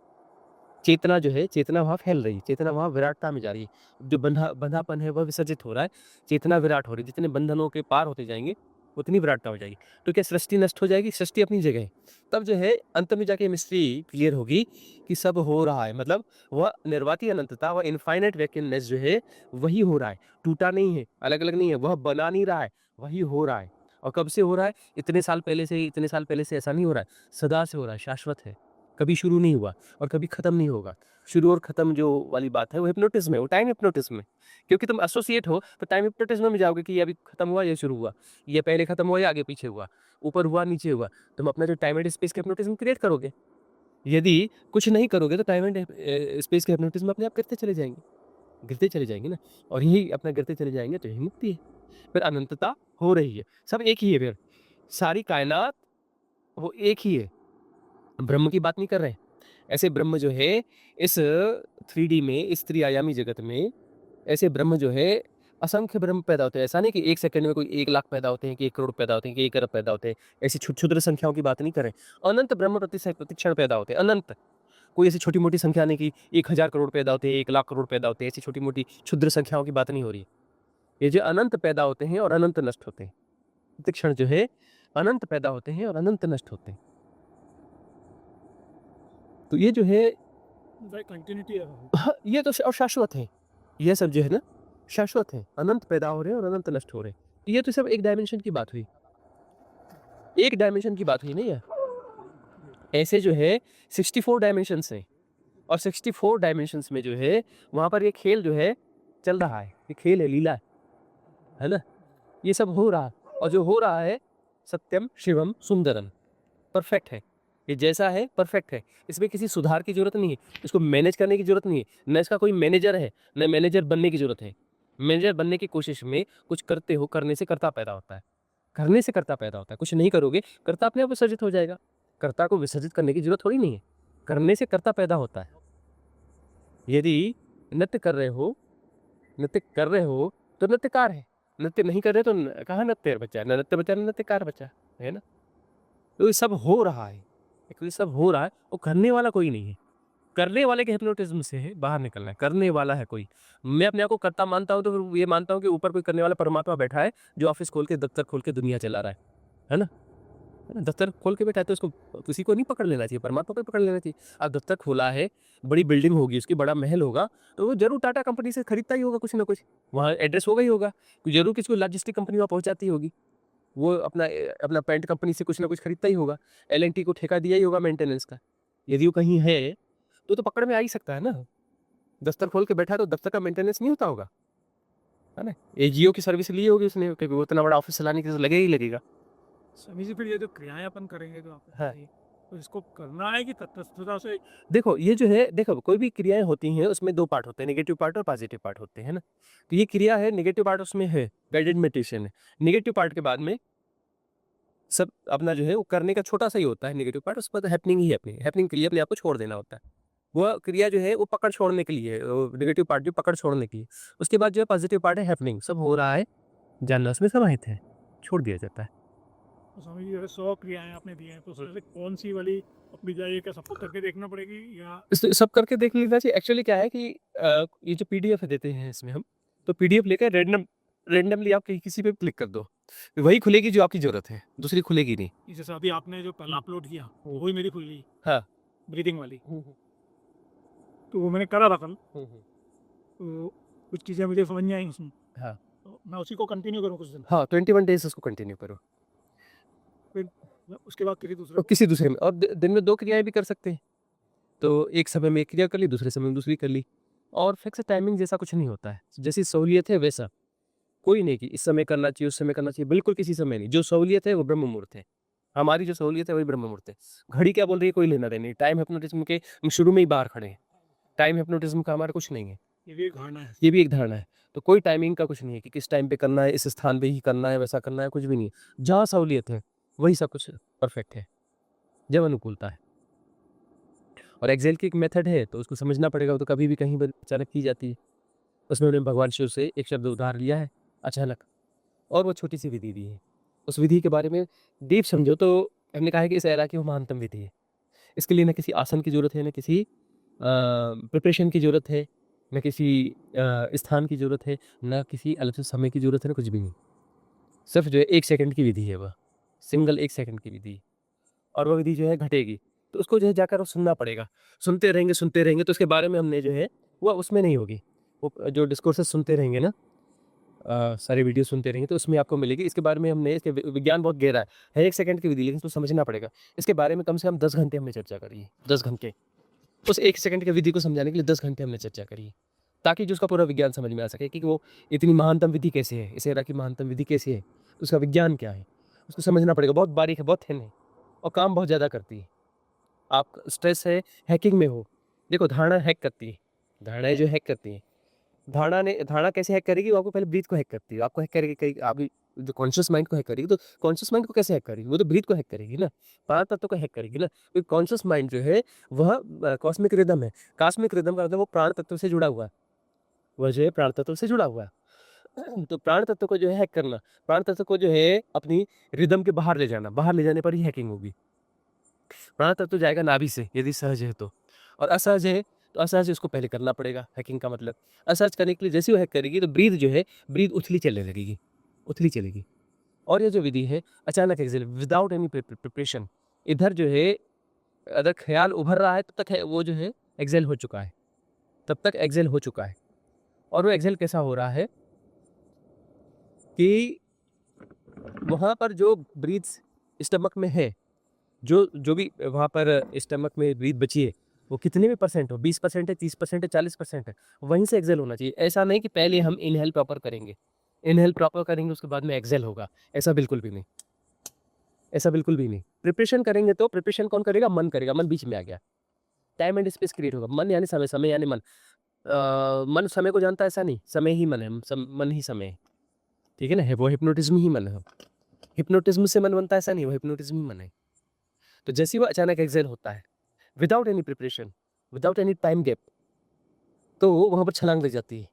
चेतना जो है, चेतना वहाँ फैल रही है, चेतना वहाँ विराटता में जा रही है। जो बंधापन है वह विसर्जित हो रहा है, चेतना विराट हो रही है। जितने बंधनों के पार होते जाएंगे उतनी विराटता हो जाएगी। तो क्या सृष्टि नष्ट हो जाएगी? सृष्टि अपनी जगह है। तब जो है अंत में जाके मिस्ट्री क्लियर होगी कि सब हो रहा है, मतलब वह निर्वाती अनंतता, वह इनफाइनाइट वैक्यूमनेस जो है वही हो रहा है, टूटा नहीं है, अलग अलग नहीं है, वह बना नहीं रहा है, वही हो रहा है। और कब से हो रहा है? इतने साल पहले से, इतने साल पहले से ऐसा नहीं हो रहा है, सदा से हो रहा है, शाश्वत है, कभी शुरू नहीं हुआ और कभी खत्म नहीं होगा। शुरू और खत्म जो वाली बात है वो हिप्नोटिज्म है, वो टाइम हिप्नोटिज्म है। क्योंकि तुम एसोसिएट हो तो टाइम हिप्नोटिज्म में जाओगे कि ये अभी खत्म हुआ, ये शुरू हुआ, ये पहले खत्म हुआ, ये आगे पीछे हुआ, ऊपर हुआ, नीचे हुआ। तुम अपना जो टाइम एंड स्पेस का हिप्नोटिज्म क्रिएट करोगे। यदि कुछ नहीं करोगे तो टाइम एंड स्पेस के हिप्नोटिज्म अपने आप गिरते चले जाएंगे ना। और यही अपना गिरते चले जाएंगे तो यही मुक्ति है। फिर अनंतता हो रही है, सब एक ही है। फिर सारी कायनात वो एक ही है, ब्रह्म की बात नहीं कर रहे हैं। ऐसे ब्रह्म जो है इस 3D में, इस त्रिआयामी जगत में, ऐसे ब्रह्म जो है असंख्य ब्रह्म पैदा होते हैं। ऐसा नहीं कि एक सेकंड में कोई 1 लाख पैदा होते हैं, कि 1 करोड़ पैदा होते हैं, कि 1 अरब पैदा होते हैं। ऐसी क्षुद्र संख्याओं की बात नहीं करें। अनंत ब्रह्म प्रतिक्षण पैदा होते हैं, अनंत। कोई ऐसी छोटी मोटी संख्या नहीं कि 1000 करोड़ पैदा होते हैं, 1 लाख करोड़ पैदा होते हैं। ऐसी छोटी मोटी क्षुद्र संख्याओं की बात नहीं हो रही है। ये जो अनंत पैदा होते हैं और अनंत नष्ट होते हैं, प्रतिक्षण जो है अनंत पैदा होते हैं और अनंत नष्ट होते हैं। तो ये जो है कंटिन्यूटी है। हाँ, ये तो और शाश्वत है। ये सब जो है ना शाश्वत है, अनंत पैदा हो रहे हैं और अनंत नष्ट हो रहे हैं। ये तो सब एक डायमेंशन की बात हुई, एक डायमेंशन की बात हुई नहीं है। ऐसे जो है 64 डायमेंशंस हैं और 64 डायमेंशंस में जो है वहाँ पर ये खेल जो है चल रहा है, ये खेल है, लीला है ना। ये सब हो रहा है और जो हो रहा है सत्यम शिवम सुंदरम, परफेक्ट है। ये जैसा है परफेक्ट है, इसमें किसी सुधार की जरूरत नहीं है, इसको मैनेज करने की जरूरत नहीं है, न इसका कोई मैनेजर है, न मैनेजर बनने की जरूरत है। मैनेजर बनने की कोशिश में कुछ करते हो, करने से कर्ता पैदा होता है, करने से कर्ता पैदा होता है। कुछ नहीं करोगे कर्ता अपने आप विसर्जित हो जाएगा। कर्ता को विसर्जित करने की जरूरत थोड़ी नहीं है, करने से कर्ता पैदा होता है। यदि नृत्य कर रहे हो, नृत्य कर रहे हो तो नृत्यकार है, नृत्य नहीं कर रहे तो कहाँ नृत्य बच्चा, न नृत्य बच्चा न नृत्यकार बच्चा है ना। तो ये सब हो रहा है, ये सब हो रहा है और करने वाला कोई नहीं है। करने वाले के हिप्नोटिज्म से है बाहर निकलना है, करने वाला है कोई। मैं अपने आप को करता मानता हूँ तो फिर ये मानता हूँ कि ऊपर कोई करने वाला परमात्मा बैठा है जो ऑफिस खोल के, दफ्तर खोल के दुनिया चला रहा है ना। है ना, दफ्तर खोल के बैठा है तो उसको किसी को नहीं पकड़ लेना चाहिए, परमात्मा को ही पकड़ लेना चाहिए। अब दफ्तर खोला है, बड़ी बिल्डिंग होगी, उसकी बड़ा महल होगा, तो वो जरूर टाटा कंपनी से खरीदता ही होगा कुछ ना कुछ, वहाँ एड्रेस होगा ही होगा, जरूर किसी को लॉजिस्टिक कंपनी वहाँ पहुँचाती होगी, वो अपना अपना पेंट कंपनी से कुछ ना कुछ खरीदता ही होगा, L&T को ठेका दिया ही होगा मेंटेनेंस का। यदि वो कहीं है तो पकड़ में आ ही सकता है ना। दफ्तर खोल के बैठा है तो दफ्तर का मेंटेनेंस नहीं होता होगा, है ना। एजीओ की सर्विस ली होगी उसने, क्योंकि वो इतना बड़ा ऑफिस चलाने के लिए लगेगा ही लगेगा। स्वामी जी, फिर ये जो क्रियाएं अपन करेंगे तो आप हाँ। तो इसको करना है कि तटस्थता से? देखो ये जो है, देखो कोई भी क्रियाएं होती हैं उसमें 2 पार्ट होते हैं, नेगेटिव पार्ट और पॉजिटिव पार्ट होते हैं ना। तो ये क्रिया है, नेगेटिव पार्ट उसमें है, गाइडेड मेडिटेशन है। नेगेटिव पार्ट के बाद में सब अपना जो है वो करने का छोटा सा ही होता है नेगेटिव पार्ट, उसके बाद हैपनिंग ही हैपनिंग के लिए अपने आप को छोड़ देना होता है। वो क्रिया जो है वो पकड़ छोड़ने के लिए, नेगेटिव पार्ट जो पकड़ छोड़ने के लिए। उसके बाद जो है पॉजिटिव पार्ट है हैपनिंग, सब हो रहा है, जानना उसमें समाहित है, छोड़ दिया जाता है। तो स्वामी जी, अगर 100 क्रियाएं आपने दी हैं तो उसमें से कौन सी वाली अपनी जाइए, क्या सबको करके देखना पड़ेगी या? सब करके देख लेना चाहिए। एक्चुअली क्या है कि ये जो पीडीएफ देते हैं इसमें हम, तो पीडीएफ लेकर रेंडमली आप किसी पे क्लिक कर दो, वही खुलेगी जो आपकी जरूरत है, दूसरी खुलेगी नहीं। जैसे अभी आपने जो पहला अपलोड किया वही मेरी खुल गई, हाँ। ब्रीदिंग वाली, तो वो मैंने करा था कल, तो कुछ चीज़ें मुझे समझ नहीं आई उसमें, हाँ तो मैं उसी को कंटिन्यू करूँ कुछ दिन, हाँ 21 डेज उसको कंटिन्यू करो फिर उसके बाद किसी दूसरे और को। किसी दूसरे में, और दिन में 2 क्रियाएं भी कर सकते हैं। तो एक समय में एक क्रिया कर ली, दूसरे समय में दूसरी कर ली, और फिक्स टाइमिंग जैसा कुछ नहीं होता है। जैसी सहूलियत है वैसा, कोई नहीं कि इस समय करना चाहिए, उस समय करना चाहिए, बिल्कुल किसी समय नहीं। जो सहूलियत है वो ब्रह्म मुहूर्त है। हमारी जो सहूलियत है वही ब्रह्म मुहूर्त है। घड़ी क्या बोल रही है कोई लेना-देना नहीं। टाइम हिप्नोटिज़्म के हम शुरू में ही बाहर खड़े हैं। टाइम हिप्नोटिज़्म का हमारा कुछ नहीं है। ये भी एक धारणा है। ये भी एक धारणा है। तो कोई टाइमिंग का कुछ नहीं है कि किस टाइम पे करना है, इस स्थान पे ही करना है, वैसा करना है, कुछ भी नहीं है। जहाँ सहूलियत है, वही सब कुछ परफेक्ट है, जब अनुकूलता है। और एक्सेल की एक मेथड है, तो उसको समझना पड़ेगा, वो तो कभी भी कहीं पर अचानक की जाती है। उसमें उन्होंने भगवान शिव से एक शब्द उधार लिया है, अचानक, और वो छोटी-सी विधि दी है। उस विधि के बारे में डीप समझो तो हमने कहा है कि इस एरा की वो महानतम विधि है। इसके लिए ना किसी आसन की ज़रूरत है, ना किसी प्रिपरेशन की ज़रूरत है, ना किसी स्थान की ज़रूरत है, ना किसी अलग से समय की ज़रूरत है, ना कुछ भी नहीं। सिर्फ़ जो है 1 सेकंड की विधि है वह, सिंगल 1 सेकंड की विधि, और वो विधि जो है घटेगी। तो उसको जो है जाकर वो सुनना पड़ेगा। सुनते रहेंगे तो उसके बारे में हमने जो है वो उसमें नहीं होगी। वो जो डिस्कोर्सेज़ सुनते रहेंगे ना, सारी वीडियो सुनते रहेंगे तो उसमें आपको मिलेगी। इसके बारे में हमने, इसके विज्ञान बहुत गहरा है 1 सेकंड की विधि, लेकिन इसको समझना पड़ेगा। इसके बारे में कम से कम 10 घंटे हमने चर्चा करी है, 10 घंटे। उस 1 सेकंड की विधि को समझाने के लिए 10 घंटे हमने चर्चा करी है, ताकि जो उसका पूरा विज्ञान समझ में आ सके कि वो इतनी महानतम विधि कैसे है, इस एरा की महानतम विधि कैसे है, उसका विज्ञान क्या है, उसको समझना पड़ेगा। बहुत बारीक है, बहुत थिन है, और काम बहुत ज़्यादा करती है। आप स्ट्रेस है, हैकिंग में हो, देखो धारणा हैक करती है, धारणाएँ जो हैक करती हैं, धारणा कैसे हैक करेगी? वो आपको पहले ब्रीथ को हैक करती है, आपको हैक करेगी, कई आपकी जो कॉन्शियस माइंड को हैक करेगी, तो कॉन्शियस माइंड को कैसे हैक करेगी? वो तो ब्रीथ को हैक करेगी ना, 5 तत्वों को हैक करेगी ना। तो कॉन्शियस माइंड जो है वह कॉस्मिक रिदम है। कॉस्मिक रिदम का मतलब वो प्राण तत्व से जुड़ा हुआ है, वह जो है प्राण तत्व से जुड़ा हुआ है। तो प्राण तत्व को जो है हैक करना, प्राण तत्व को जो है अपनी रिदम के बाहर ले जाना, बाहर ले जाने पर ही हैकिंग होगी। प्राण तत्व जाएगा नाभि से यदि सहज है तो, और असहज है तो असहज है, उसको पहले करना पड़ेगा हैकिंग का मतलब। असहज करने के लिए जैसे वो हैक करेगी तो ब्रीथ जो है, ब्रीथ उथली चलने लगेगी, उथली चलेगी। और ये जो विधि है अचानक एक्सेल विदाउट एनी प्रिपरेशन, इधर जो है अगर ख्याल उभर रहा है तब तक है वो जो है एक्सेल हो चुका है, तब तक एक्सेल हो चुका है। और वो एक्सेल कैसा हो रहा है कि वहाँ पर जो ब्रीथ स्टमक में है, जो भी वहाँ पर स्टमक में ब्रीथ बची है, वो कितने भी परसेंट हो, 20% है, 30% है, 40% है, वहीं से एक्सेल होना चाहिए। ऐसा नहीं कि पहले हम इनहेल प्रॉपर करेंगे, इनहेल प्रॉपर करेंगे उसके बाद में एक्सेल होगा, ऐसा बिल्कुल भी नहीं, ऐसा बिल्कुल भी नहीं। प्रिपरेशन करेंगे तो प्रिपरेशन कौन करेगा? मन करेगा, मन बीच में आ गया। टाइम एंड स्पेस क्रिएट होगा, मन यानी समय, समय यानी मन। मन समय को जानता है ऐसा नहीं, समय ही मन है, मन ही समय है, ठीक है ना? वो हिप्नोटिज्म ही मन है। हिप्नोटिज्म से मन बनता है ऐसा नहीं, वो हिप्नोटिज्म ही मन है। तो जैसे ही वो अचानक एक्सेल होता है without any preparation, without any time gap, तो वहाँ पर छलांग लग जाती है,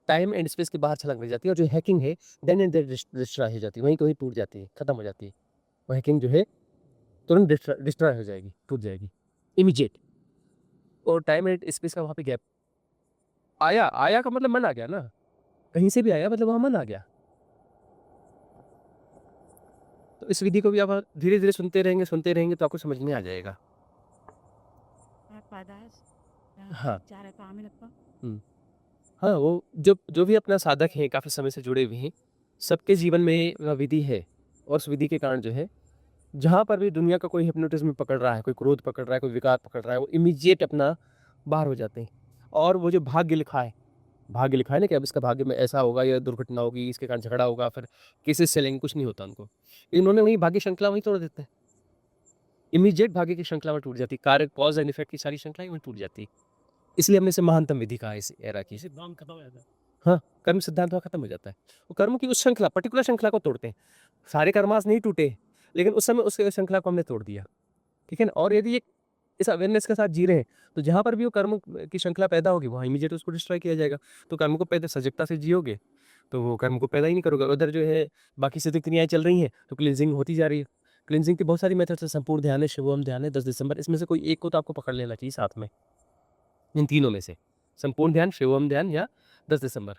टाइम एंड स्पेस के बाहर छलांग लग जाती है, और जो हैकिंग है देन एंड देयर डिस्ट्रॉय हो जाती है, वहीं को वहीं टूट जाती है, खत्म हो जाती है। वो हैकिंग जो है तुरंत डिस्ट्रॉय हो जाएगी, टूट जाएगी, इमीडिएट। और टाइम एंड स्पेस का वहाँ पे गैप आया, आया का मतलब मन आ गया ना, कहीं से भी आया मतलब वहाँ मन आ गया। तो इस विधि को भी आप धीरे धीरे सुनते रहेंगे तो आपको समझ में आ जाएगा। हाँ। हम्म। हाँ, वो जो भी अपना साधक हैं, काफ़ी समय से जुड़े हुए हैं, सबके जीवन में वह विधि है, और उस विधि के कारण जो है, जहाँ पर भी दुनिया का कोई हिप्नोटिज़्म पकड़ रहा है, कोई क्रोध पकड़ रहा है, कोई विकार पकड़ रहा है, वो इमीडिएट अपना बाहर हो जाते हैं। और वो जो भाग्य लिखा है ना कि अब इसका भाग्य में ऐसा होगा, या दुर्घटना होगी, इसके कारण झगड़ा होगा, फिर केसेस चलेंगे, कुछ नहीं होता उनको। इन्होंने वहीं भाग्य श्रृंखला वहीं तोड़ देते हैं। इमीडिएट भाग्य की श्रृंखला वहाँ टूट जाती है, कार्य कॉज़ एंड इफेक्ट की सारी श्रृंखलाएँ वहीं टूट जाती है। इसलिए हमने इसे महानतम विधि कहा है इस एरा की। सिद्धांत खत्म हो जाता है। हाँ, कर्म सिद्धांत वहाँ खत्म हो जाता है। वो कर्म की उस श्रृंखला, पर्टिकुलर श्रृंखला को तोड़ते हैं। सारे कर्मास नहीं टूटे, लेकिन उस समय उस श्रृंखला को हमने तोड़ दिया, ठीक है ना? और यदि एक इस अवेयरनेस के साथ जी रहे हैं, तो जहाँ पर भी वो कर्म की श्रृंखला पैदा होगी, वहाँ इमीडिएट उसको डिस्ट्रॉय किया जाएगा। तो कर्म को पहले सजगता से जियोगे, तो वो कर्म को पैदा ही नहीं करोगे। उधर जो है बाकी सिद्ध क्रियाएँ चल रही हैं, तो क्लींजिंग होती जा रही है। क्लींजिंग के बहुत सारी मेथड्स हैं, संपूर्ण ध्यान है, शिवोम ध्यान है, 10 दिसंबर, इसमें से कोई एक को तो आपको पकड़ लेना चाहिए साथ में, इन तीनों में से। संपूर्ण ध्यान, शिवोम ध्यान या 10 दिसंबर।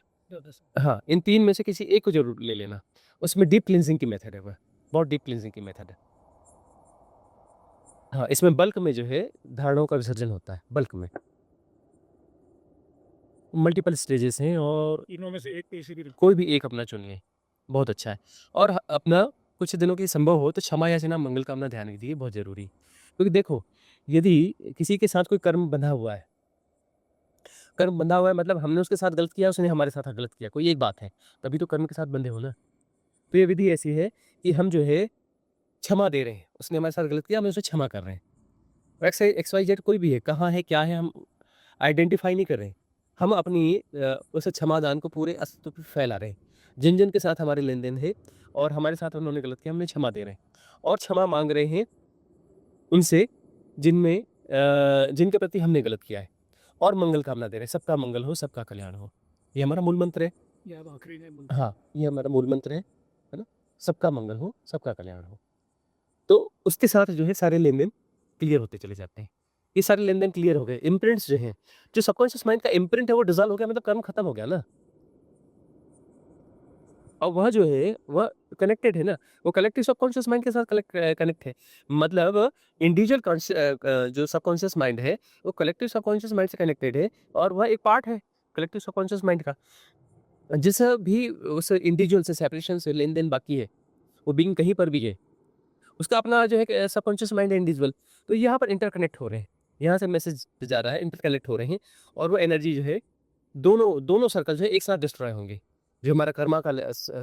हाँ, इन 3 में से किसी एक को ज़रूर ले लेना। उसमें डीप क्लींजिंग की मेथड है वह, बहुत डीप क्लींजिंग की मेथड है। हाँ, इसमें बल्क में जो है धारणाओं का विसर्जन होता है, बल्क में। मल्टीपल स्टेजेस हैं और तीनों में से एक किसी भी कोई भी एक अपना चुनिए, बहुत अच्छा है। और अपना कुछ दिनों के लिए संभव हो तो क्षमा याचना, मंगल कामना, ध्यान विधि बहुत ज़रूरी। क्योंकि देखो, यदि किसी के साथ कोई कर्म बंधा हुआ है, कर्म बंधा हुआ है मतलब हमने उसके साथ गलत किया, उसने हमारे साथ गलत किया, कोई एक बात है, तभी तो कर्म के साथ बंधे हो ना। तो ये विधि ऐसी है कि हम जो है क्षमा दे रहे हैं, उसने हमारे साथ गलत किया, हम उसे क्षमा कर रहे हैं। एक्स एक्स वाई जेड कोई भी है, कहाँ है, क्या है, हम आइडेंटिफ़ाई नहीं कर रहे हैं। हम अपनी उस क्षमादान को पूरे अस्तित्व पे फैला रहे हैं। जिन-जिन के साथ हमारे लेन-देन है और हमारे साथ उन्होंने गलत किया, हम उन्हें क्षमा दे रहे हैं और क्षमा माँग रहे हैं उनसे जिनके प्रति हमने गलत किया है और मंगल कामना दे रहे हैं, सबका मंगल हो, सबका कल्याण हो। ये हमारा मूल मंत्र है। ये अब आखिरी ने हाँ, ये हमारा मूल मंत्र है ना? सबका मंगल हो, सबका कल्याण हो। तो उसके साथ जो है सारे लेन-देन क्लियर होते चले जाते हैं। ये सारे लेन-देन क्लियर हो गए, इम्प्रिंट्स जो हैं, जो सबकॉन्शियस माइंड का इम्प्रिंट है वो डिसॉल्व हो गया, मतलब कर्म खत्म हो गया ना। और वह जो है वह कनेक्टेड है ना, वो कलेक्टिव सबकॉन्शियस माइंड के साथ कनेक्ट है। मतलब इंडिविजुअल जो सबकॉन्शियस माइंड है, वो कलेक्टिव सबकॉन्शियस माइंड से कनेक्टेड है और वह एक पार्ट है कलेक्टिव सबकॉन्शियस माइंड का। जिस भी उस इंडिविजुअल से सेपरेशन से लेन-देन बाकी है, वो बीइंग कहीं पर भी है, उसका अपना जो है सबकॉन्शियस माइंड है इंडिविजुअल, तो यहाँ पर इंटरकनेक्ट हो रहे हैं। यहाँ से मैसेज जा रहा है, इंटरकनेक्ट हो रहे हैं और वो एनर्जी जो है दोनों दोनों सर्कल जो है एक साथ डिस्ट्रॉय होंगे। जो हमारा कर्मा का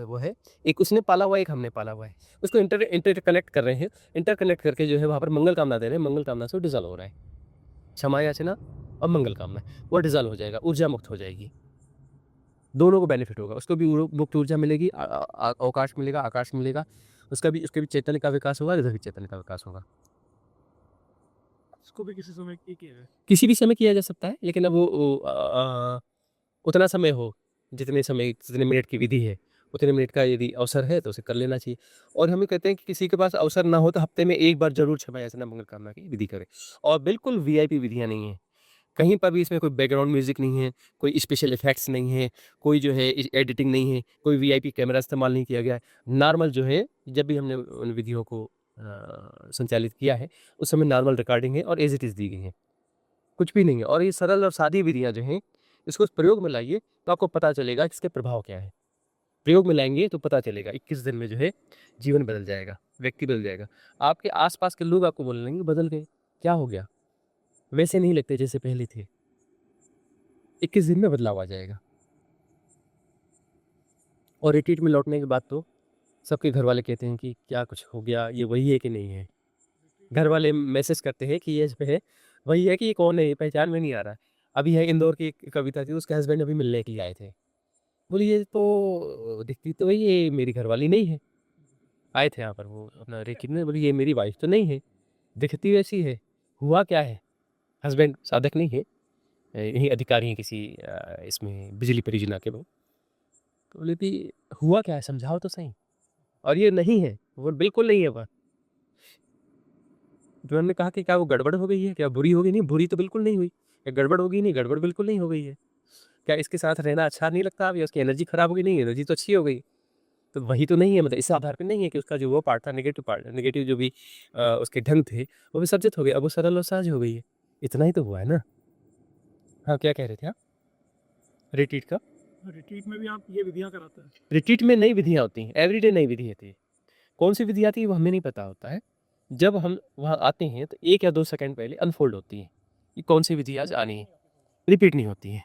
वो है, एक उसने पाला हुआ है, एक हमने पाला हुआ है। उसको इंटरकनेक्ट कर रहे हैं, इंटरकनेक्ट करके जो है वहाँ पर मंगल कामना दे रहे हैं, मंगल कामना से वो डिसॉल्व हो रहा है। क्षमा याचना और मंगल कामना, वो डिसॉल्व हो जाएगा, ऊर्जा मुक्त हो जाएगी। दोनों को बेनिफिट होगा, उसको भी मुक्त ऊर्जा मिलेगी, अवकाश मिलेगा, आकाश मिलेगा, उसके भी चैतन्य का विकास होगा, इधर भी चैतन्य का विकास होगा। इसको भी किसी समय की किया है। किसी भी समय किया जा सकता है, लेकिन अब वो उतना समय हो, जितने मिनट की विधि है, उतने मिनट का यदि अवसर है तो उसे कर लेना चाहिए। और हम ये कहते हैं कि किसी के पास अवसर ना हो तो हफ्ते में एक बार ज़रूर क्षमा याचना मंगल कामना की विधि करें। और बिल्कुल वीआईपी विधियाँ नहीं हैं। कहीं पर भी इसमें कोई बैकग्राउंड म्यूज़िक नहीं है, कोई स्पेशल इफ़ेक्ट्स नहीं है, कोई जो है एडिटिंग नहीं है, कोई वीआईपी कैमरा इस्तेमाल नहीं किया गया है। नॉर्मल जो है, जब भी हमने उन विधियों को संचालित किया है, उस समय नॉर्मल रिकॉर्डिंग है और एज़ इट इज़ दी गई है। कुछ भी नहीं है और ये सरल और सादी विधियाँ जो हैं, इसको प्रयोग में लाइए तो आपको पता चलेगा कि इसके प्रभाव क्या हैं। प्रयोग में लाएँगे तो पता चलेगा 21 दिन में जो है जीवन बदल जाएगा, व्यक्ति बदल जाएगा। आपके आस-पास के लोग आपको बोलने लगेंगे बदल गए, क्या हो गया? वैसे नहीं लगते जैसे पहले थे। 21 दिन में बदलाव आ जाएगा। और रिट्रीट में लौटने के बाद तो सबके घरवाले कहते हैं कि क्या कुछ हो गया, ये वही है कि नहीं है? घरवाले मैसेज करते हैं कि ये जो है, वही है कि ये कौन है? ये पहचान में नहीं आ रहा है। अभी है इंदौर की एक कविता थी, उसके हस्बैंड अभी मिलने के लिए आए थे। बोले ये तो दिखती तो वही ये मेरी घरवाली नहीं है। आए थे यहाँ पर वो अपना रेकी में, बोले ये मेरी वाइफ तो नहीं है, दिखती वैसी है, हुआ क्या है? हस्बैंड साधक नहीं है, यही अधिकारी हैं किसी इसमें बिजली परियोजना के वो। तो बोले कि हुआ क्या है समझाओ तो सही। और ये नहीं है, वो बिल्कुल नहीं है वह। तो मैंने कहा कि क्या वो गड़बड़ हो गई है? क्या बुरी हो गई? नहीं, बुरी तो बिल्कुल नहीं हुई। क्या गड़बड़ हो गई? नहीं, गड़बड़ बिल्कुल नहीं हो गई है। क्या इसके साथ रहना अच्छा नहीं लगता अब या उसकी एनर्जी खराब हो गई? नहीं, एनर्जी तो अच्छी हो गई। तो वही तो नहीं है, मतलब इस आधार पे नहीं है कि उसका जो वो पार्ट था नेगेटिव जो भी उसके ढंग थे, वो विसर्जित हो गए। अब वो सरल और सहज हो गई है। इतना ही तो हुआ है ना? हाँ, क्या कह रहे थे आप? रिट्रीट का? रिट्रीट में भी आप ये विधियाँ कराते हैं। रिट्रीट में नई विधियाँ होती हैं, एवरीडे नई विधि होती है। कौन-सी विधि आती है वो हमें नहीं पता होता है। जब हम वहाँ आते हैं तो 1 या 2 सेकंड पहले अनफ़ोल्ड होती है, कि कौन-सी विधि आज आनी है। रिपीट नहीं होती है,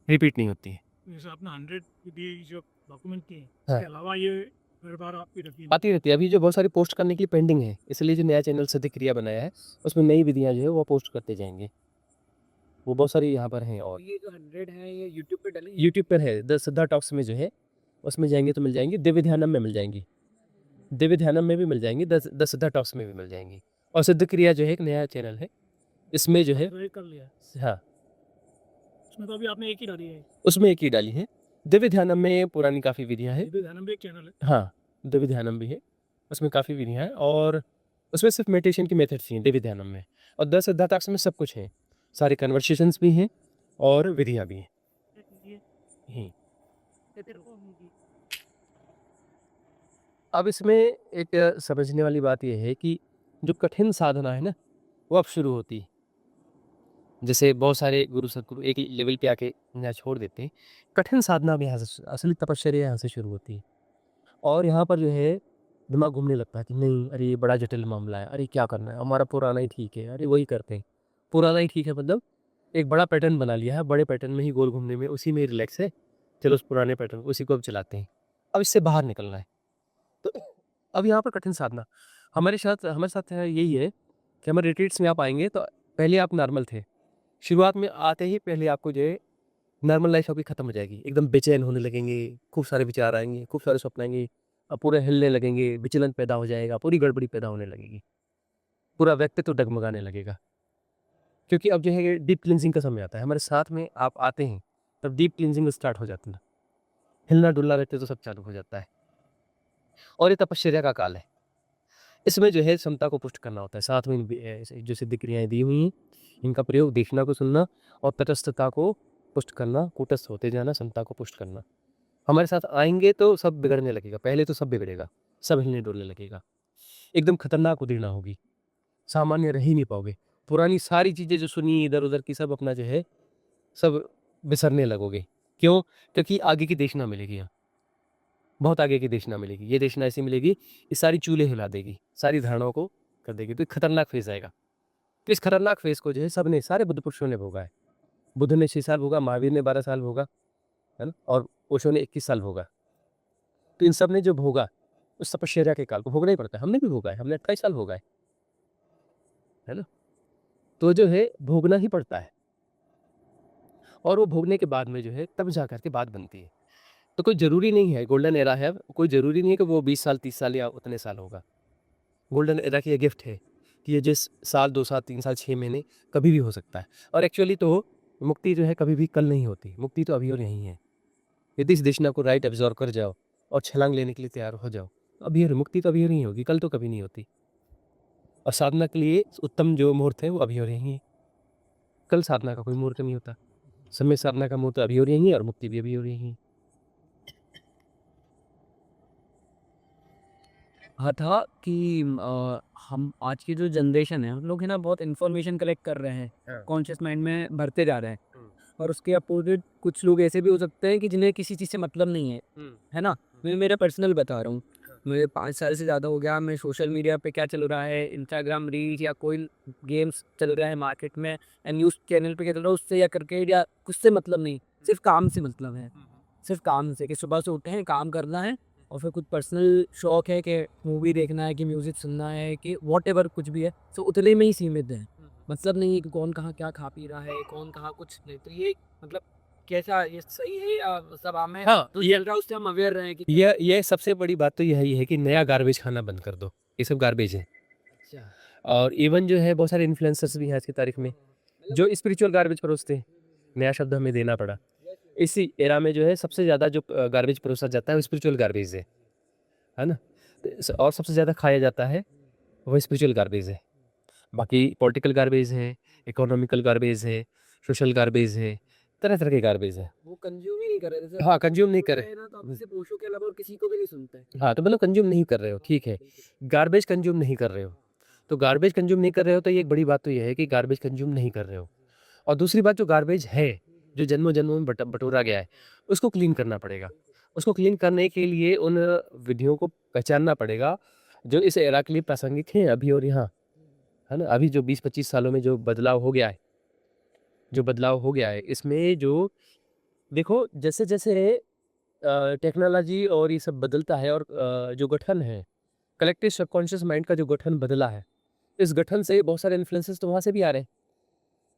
रिपीट नहीं होती है। जैसे आपने 100 विधि जो डॉक्यूमेंट की हैं, हाँ। इसके अलावा ये हर बार आपकी रखी हैं। आती रहती है, अभी जो बहुत सारी पोस्ट करने के लिए पेंडिंग है, इसलिए जो नया चैनल सद्य क्रिया बनाया है, उसमें नई विधियाँ जो है वो पोस्ट करते जाएँगे। वो बहुत सारी यहाँ पर हैं और ये जो 100 है ये यूट्यूब पे डली हैं? यूट्यूब पर है, द सिद्धा टॉक्स में जो है, उसमें जाएँगे तो मिल जाएँगी, दिव्य ध्यानम में मिल जाएँगी। दिव्य ध्यानम में भी मिल जाएँगी, द सिद्धा टॉक्स में भी मिल जाएँगी। और सिद्ध क्रिया जो है एक नया चैनल है, इसमें जो है सब्सक्राइब कर लिया। हाँ, उसमें तो अभी आपने एक ही डाली है। उसमें एक ही डाली है। दिव्य ध्यानम में पुरानी काफ़ी विधियाँ हैं। दिव्य ध्यानम भी एक चैनल है। हाँ, दिव्य ध्यानम भी है, उसमें काफ़ी विधियाँ हैं और उसमें सिर्फ़ मेडिटेशन की मेथड्स ही हैं दिव्य ध्यानम में। और द सिद्धा टॉक्स में सब कुछ है, सारे कन्वर्सेशंस भी हैं और विधियाँ भी हैं। हुँ। अब इसमें एक समझने वाली बात ये है कि जो कठिन साधना है ना, वो अब शुरू होती है। जैसे बहुत सारे गुरु सद्गुरु एक लेवल पे आके यहाँ छोड़ देते हैं। कठिन साधना भी यहाँ से असली तपश्चर्या यहाँ से शुरू होती है। और यहाँ पर जो है दिमाग घूमने लगता है कि नहीं, अरे ये बड़ा जटिल मामला है, अरे क्या करना है, हमारा पुराना ही ठीक है, अरे वही करते हैं। पुराना ही ठीक है मतलब एक बड़ा पैटर्न बना लिया है, बड़े पैटर्न में ही गोल घूमने में उसी में रिलैक्स है, चलो उस पुराने पैटर्न उसी को अब चलाते हैं। अब इससे बाहर निकलना है। तो अब यहाँ पर कठिन साधना हमारे साथ यही है कि हमारे रिट्रीट्स में आप आएँगे तो पहले आप नॉर्मल थे। शुरुआत में आते ही पहले आपको जो है नॉर्मल लाइफ आपकी खत्म हो जाएगी। एकदम बेचैन होने लगेंगे, खूब सारे विचार आएँगे, खूब सारे स्वप्न आएँगे, पूरे हिलने लगेंगे, विचलन पैदा हो जाएगा, पूरी गड़बड़ी पैदा होने लगेगी। पूरा व्यक्तित्व डगमगाने लगेगा। क्योंकि अब जो है ये डीप क्लींजिंग का समय आता है। हमारे साथ में आप आते हैं, तब डीप क्लींजिंग स्टार्ट हो जाती है। हिलना-डुलना रहते तो सब चालू हो जाता है। और ये तपश्चर्या का काल है। इसमें जो है क्षमता को पुष्ट करना होता है। साथ में जो सिद्ध क्रियाएँ दी हुई हैं, इनका प्रयोग देखना को सुनना और तटस्थता को पुष्ट करना, कूटस्थ होते जाना, क्षमता को पुष्ट करना। हमारे साथ आएँगे तो सब बिगड़ने लगेगा, पहले तो सब बिगड़ेगा, सब हिलने-डुलने लगेगा। एकदम खतरनाक उद्दीपना होगी, सामान्य रह ही नहीं पाओगे। पुरानी सारी चीज़ें जो सुनी इधर-उधर की सब अपना जो है, सब बिसरने लगोगे। क्यों? क्योंकि आगे की देशना मिलेगी यहाँ, बहुत आगे की देशना मिलेगी। ये देशना ऐसी मिलेगी, ये सारी चूल्हे हिला देगी, सारी धारणाओं को कर देगी। तो एक खतरनाक फेज़ आएगा। तो इस खतरनाक फेज़ को जो है सबने, सारे बुद्ध पुरुषों ने भोगा है। बुद्ध ने 6 साल भोगा, महावीर ने 12 साल भोगा, है ना? और ओशो ने 21 साल भोगा। तो इन सब ने जो भोगा, उस तपश्चर्या के काल को भोगना ही पड़ता है। हमने भी भोगा है, हमने 28 साल भोगा है ना? तो जो है भोगना ही पड़ता है। और वो भोगने के बाद में जो है तब जा कर के बात बनती है। तो कोई ज़रूरी नहीं है, गोल्डन एरा है अब, कोई ज़रूरी नहीं है कि वो 20 साल, 30 साल या उतने साल होगा। गोल्डन एरा की ये गिफ्ट है कि ये जिस साल, 2 साल, 3 साल, 6 महीने कभी भी हो सकता है। और एक्चुअली तो मुक्ति जो है कभी भी कल नहीं होती, मुक्ति तो अभी और यहीं है। यदि इस दिशा को राइट एब्ज़ॉर्ब कर जाओ और छलांग लेने के लिए तैयार हो जाओ, अभी और मुक्ति तो अभी और यहीं होगी, कल तो कभी नहीं होती। और साधना के लिए उत्तम जो मुहूर्त है वो अभी और यहीं है। कल साधना का कोई मुहूर्त नहीं होता। समय साधना का मुहूर्त अभी और यहीं है और मुक्ति भी अभी और यहीं है। कहा था कि हम आज की जो जनरेशन है, हम लोग है ना बहुत इन्फॉर्मेशन कलेक्ट कर रहे हैं, हाँ। कॉन्शियस माइंड में भरते जा रहे हैं। हुँ। और उसके अपोजिट कुछ लोग ऐसे भी हो सकते हैं कि जिन्हें किसी चीज़ से मतलब नहीं है ना? मैं मेरा पर्सनल बता रहा हूँ। हाँ। मुझे 5 साल से ज़्यादा हो गया, मैं सोशल मीडिया पे क्या चल रहा है, इंस्टाग्राम रील्स या कोई गेम्स चल रहा है मार्केट में या न्यूज़ चैनल पे क्या चल रहा है, उससे या क्रिकेट या कुछ से मतलब नहीं, सिर्फ़ काम से मतलब है। सिर्फ़ काम से कि सुबह से उठे हैं, काम करना है और फिर कुछ पर्सनल शौक है कि मूवी देखना है कि म्यूज़िक सुनना है कि व्हाटएवर कुछ भी है, तो उतने में ही सीमित है। मतलब नहीं है कि कौन कहाँ क्या खा पी रहा है, कौन कहाँ कुछ नहीं। तो ये मतलब कैसा ये सही है या मतलब हमें हाँ, जो चल रहा है उससे हम अवेयर रहें कि ये सबसे बड़ी बात तो यही है कि नया गार्बेज खाना बंद कर दो। ये सब गार्बेज है। अच्छा। और इवन जो है बहुत सारे इन्फ्लुएंसर्स भी हैं आज की तारीख में, जो स्पिरिचुअल गार्बेज परोसते हैं। नया शब्द हमें देना पड़ा। इसी एरा में जो है सबसे ज़्यादा जो गार्बेज परोसा जाता है वो स्पिरिचुअल गार्बेज है ना? और सबसे ज़्यादा खाया जाता है वो स्पिरिचुअल गार्बेज है। बाकी पॉलिटिकल गार्बेज है, इकोनॉमिकल गार्बेज है, सोशल गार्बेज है, तरह-तरह के गार्बेज है। वो कंज़्यूम ही नहीं कर रहे। जैसे हाँ, कंज़्यूम नहीं कर है ना, तो आप रहे। सिर्फ़ ओशो के अलावा और किसी को भी नहीं सुनते। हाँ, तो मतलब कंज़्यूम नहीं कर रहे हो, ठीक है। गार्बेज कंज़्यूम नहीं कर रहे हो। तो गार्बेज कंज़्यूम नहीं कर रहे हो तो ये एक बड़ी बात तो ये है कि गार्बेज कंज़्यूम नहीं कर रहे हो। और दूसरी बात जो गार्बेज है, जो जन्मों-जन्मों में बटोरा गया है, उसको क्लीन करना पड़ेगा। उसको क्लीन करने के लिए उन विधियों को पहचानना पड़ेगा, जो इस एरा के लिए प्रासंगिक हैं अभी और यहाँ, है ना? अभी जो 20-25 सालों में जो बदलाव हो गया है, इसमें जो देखो जैसे-जैसे टेक्नोलॉजी और ये सब बदलता है और जो गठन है, कलेक्टिव सबकॉन्शियस माइंड का जो गठन बदला है, इस गठन से बहुत सारे इन्फ्लुएंसेस तो वहाँ से भी आ रहे हैं।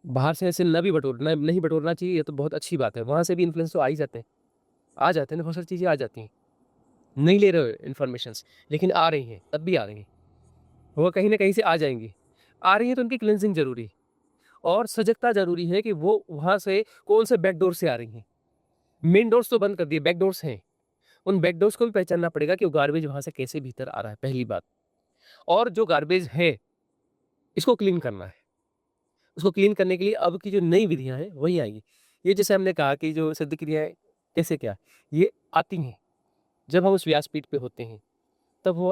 बाहर से ऐसे ना भी बटोरना नहीं बटोरना चाहिए, ये तो बहुत अच्छी बात है। वहाँ से भी इन्फ्लुएंस तो आ ही जाते हैं। आ जाते हैं ना, बहुत सारी चीज़ें आ जाती हैं। नहीं ले रहे हो इन्फॉर्मेशंस, लेकिन आ रही हैं, तब भी आ रही हैं। वो कहीं न कहीं से आ जाएँगी। आ रही हैं तो उनकी क्लींजिंग ज़रूरी है और सजगता ज़रूरी है कि वो वहाँ से कौन से बैक डोर से आ रही हैं। मेन डोर्स तो बंद कर दिए, बैक डोर्स हैं। उन बैक डोर्स को भी पहचानना पड़ेगा कि वो गार्बेज वहाँ से कैसे भीतर आ रहा है, पहली बात। और जो गार्बेज है, इसको क्लीन करना है। उसको क्लीन करने के लिए अब की जो नई विधियाँ हैं, वही आएँगी। ये जैसे हमने कहा कि जो सिद्ध क्रियाएँ कैसे क्या, ये आती हैं। जब हम उस व्यासपीठ पे होते हैं, तब वो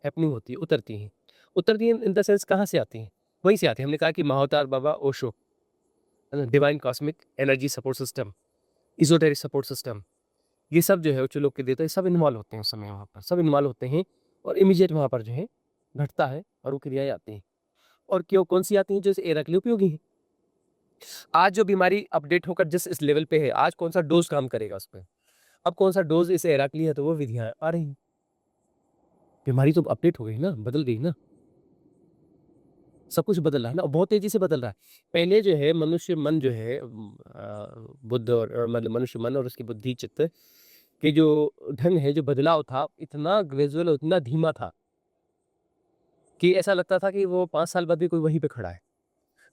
हैपनिंग होती है, उतरती हैं। उत्तर दिए इन द सेंस कहाँ से आती हैं? वहीं से आती हैं। हमने कहा कि महाअवतार बाबा ओशो, है ना, divine cosmic energy support system, esoteric support system, ये सब जो है वो लोग के देते हैं, सब इन्वॉल्व होते हैं उस समय वहाँ पर, सब इन्वॉल्व होते हैं और इमीडिएट वहाँ पर जो है घटता है और वो क्रियाएँ आती हैं। और क्यों कौन-सी आती हैं? जो इस एरा के लिए उपयोगी हैं। आज जो बीमारी अपडेट होकर जिस इस लेवल पे है, आज कौन-सा डोज़ काम करेगा उस पे? अब कौन-सा डोज़ इस एरा के लिए है, तो वो विधियाँ आ रही हैं। बीमारी तो अपडेट हो गई ना, बदल गई ना। सब कुछ बदल रहा है ना और बहुत तेज़ी से बदल रहा है। पहले जो है मनुष्य मन जो है बुद्ध और मतलब मनुष्य मन और उसकी बुद्धि चित्त के जो ढंग है, जो बदलाव था, इतना ग्रेजुअल और इतना धीमा था कि ऐसा लगता था कि वो 5 साल बाद भी कोई वहीं पे खड़ा है।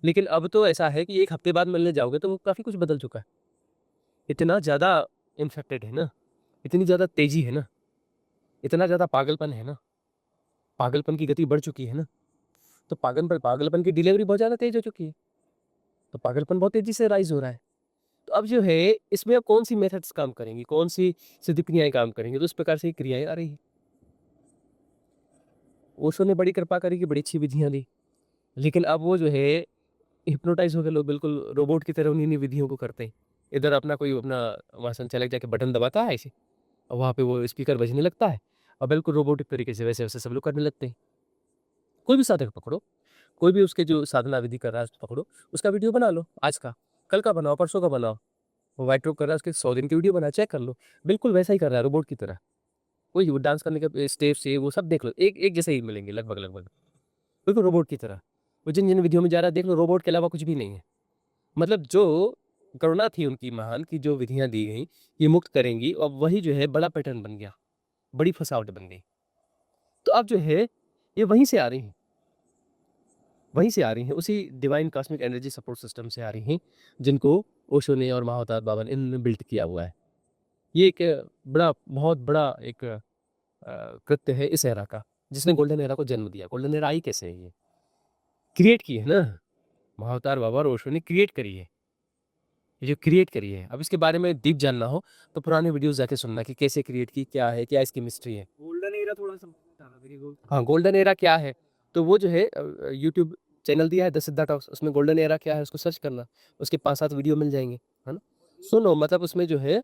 लेकिन अब तो ऐसा है कि 1 हफ्ते बाद मिलने जाओगे तो वो काफ़ी कुछ बदल चुका है। इतना ज़्यादा इन्फेक्टेड है ना, इतनी ज़्यादा तेज़ी है ना, इतना ज़्यादा पागलपन है ना, पागलपन की गति बढ़ चुकी है ना, तो पागलपन की डिलीवरी बहुत ज़्यादा तेज़ हो चुकी है। तो पागलपन बहुत तेज़ी से राइज़ हो रहा है। तो अब जो है इसमें अब कौन-सी मेथड्स काम करेंगी, कौन-सी सिद्ध क्रियाएँ काम करेंगी, तो उस प्रकार से ये क्रियाएँ आ रही हैं। ओशो ने बड़ी कृपा करी कि बड़ी अच्छी विधियाँ दी। लेकिन अब वो जो है हिप्नोटाइज़ हो गए लोग, बिल्कुल रोबोट की तरह उन्हीं विधियों को करते हैं। इधर अपना कोई अपना वहाँ संचालक जाके बटन दबाता है ऐसे और वहाँ पे वो स्पीकर बजने लगता है और बिल्कुल रोबोटिक तरीके से वैसे-वैसे सब लोग करने लगते हैं। कोई भी साधक पकड़ो, कोई भी उसके जो साधना विधि कर रहा है उसको पकड़ो, उसका वीडियो बना लो आज का, कल का बनाओ, परसों का बनाओ। वो व्हाइट रोब कर रहा है उसके 100 दिन की वीडियो बना चेक कर लो, बिल्कुल वैसा ही कर रहा है रोबोट की तरह। वही वो डांस करने के स्टेप्स ये वो सब देख लो, एक जैसे ही मिलेंगे लगभग-लगभग, बिल्कुल रोबोट की तरह। वो जिन-जिन विधियों में जा रहा है देख लो रोबोट के अलावा कुछ भी नहीं है। मतलब जो करुणा थी उनकी महान की जो विधियाँ दी गईं, ये मुक्त करेंगी और वही जो है बड़ा पैटर्न बन गया, बड़ी फसावट बन गई। तो अब जो है ये वहीं से आ रही हैं, वहीं से आ रही हैं, उसी divine cosmic energy support system से आ रही हैं, जिनको ओशो ने और महाअवतार बाबा ने इन्होंने बिल्ट किया हुआ है। ये एक बड़ा बहुत बड़ा एक कृत्य है इस एरा का, जिसने गोल्डन एरा को जन्म दिया। गोल्डन एरा आई कैसे है ये? क्रिएट की है ना, महाअवतार बाबा और ओशो ने क्रिएट करी है। ये जो क्रिएट करी है, अब इसके बारे में डीप जानना हो तो पुराने वीडियोज़ जाके सुनना कि कैसे क्रिएट की, क्या है, क्या इसकी मिस्ट्री है। गोल्डन एरा थोड़ा समझ में आ रहा मेरे को। हाँ, गोल्डन एरा क्या है? तो वो जो है यूट्यूब चैनल दिया है द सिद्धा टॉक्स, उसमें गोल्डन एरा क्या है उसको सर्च करना, उसके 5-7 वीडियो मिल जाएँगे, है ना? सुनो मतलब उसमें जो है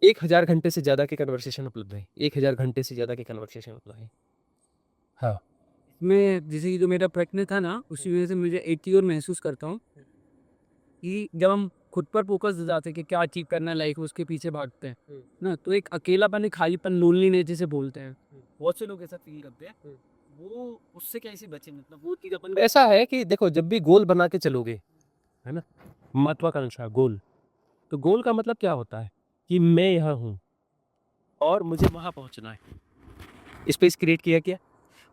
1000 घंटे से ज़्यादा के कन्वर्सेशन उपलब्ध हैं, 1000 घंटे से ज़्यादा के कन्वर्सेशन उपलब्ध हैं। हाँ, इसमें जैसे कि जो मेरा प्रश्न था ना, उसी वजह से मुझे एक चीज़ और महसूस करता हूँ कि जब हम खुद पर फोकस हो जाते हैं कि क्या अचीव करना है लाइफ में, उसके पीछे भागते हैं ना, तो एक अकेलापन, एक खालीपन, लोनलीनेस जिसे बोलते हैं, बहुत से लोग ऐसा फील करते हैं। वो उससे कैसे बचे, मतलब वो चीज़ अपन ऐसा है कि देखो जब भी गोल बना के चलोगे, है ना? महत्वाकांक्षा, गोल, तो गोल का मतलब क्या होता है? कि मैं यहाँ हूँ और मुझे वहाँ पहुँचना है। स्पेस क्रिएट किया क्या?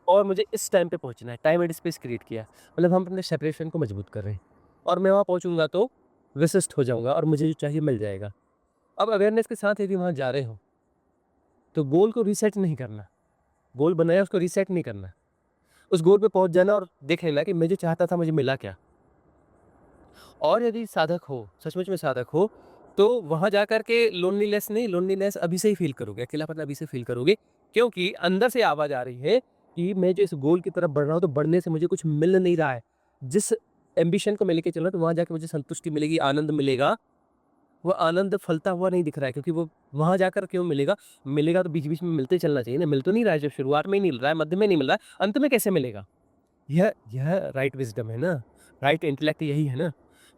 और मुझे इस टाइम पे पहुँचना है, टाइम एंड स्पेस क्रिएट किया। मतलब हम अपने सेपरेशन को मजबूत कर रहे हैं और मैं वहाँ पहुँचूँगा तो विशिष्ट हो जाऊँगा और मुझे जो चाहिए मिल जाएगा। अब अवेयरनेस के साथ यदि वहाँ जा रहे हो, तो गोल को रीसेट नहीं करना। गोल बनाया उसको रीसेट नहीं करना। उस गोल पे पहुँच जाना और देख लेना कि मैं जो चाहता था मुझे मिला क्या? और यदि साधक हो, सचमुच में साधक हो, तो वहाँ जा कर के लोनलीनेस नहीं, लोनलीनेस अभी से ही फ़ील करोगे, अकेलापन अभी से फ़ील करोगे। क्योंकि अंदर से आवाज़ आ रही है कि मैं जो इस गोल की तरफ बढ़ रहा हूँ, तो बढ़ने से मुझे कुछ मिल नहीं रहा है। जिस एम्बिशन को मैं लेके चल रहा हूँ, तो वहाँ जाके मुझे संतुष्टि मिलेगी, आनंद मिलेगा। वो आनंद फलता हुआ नहीं दिख रहा है क्योंकि वो वहाँ जाकर क्यों मिलेगा? मिलेगा तो बीच-बीच में मिलते चलना चाहिए ना, मिल तो नहीं रहा है, जब शुरुआत में ही नहीं मिल रहा है, मध्य में नहीं मिल रहा है, अंत में कैसे मिलेगा? यह राइट विज़डम है ना, राइट इंटेलेक्ट यही है ना,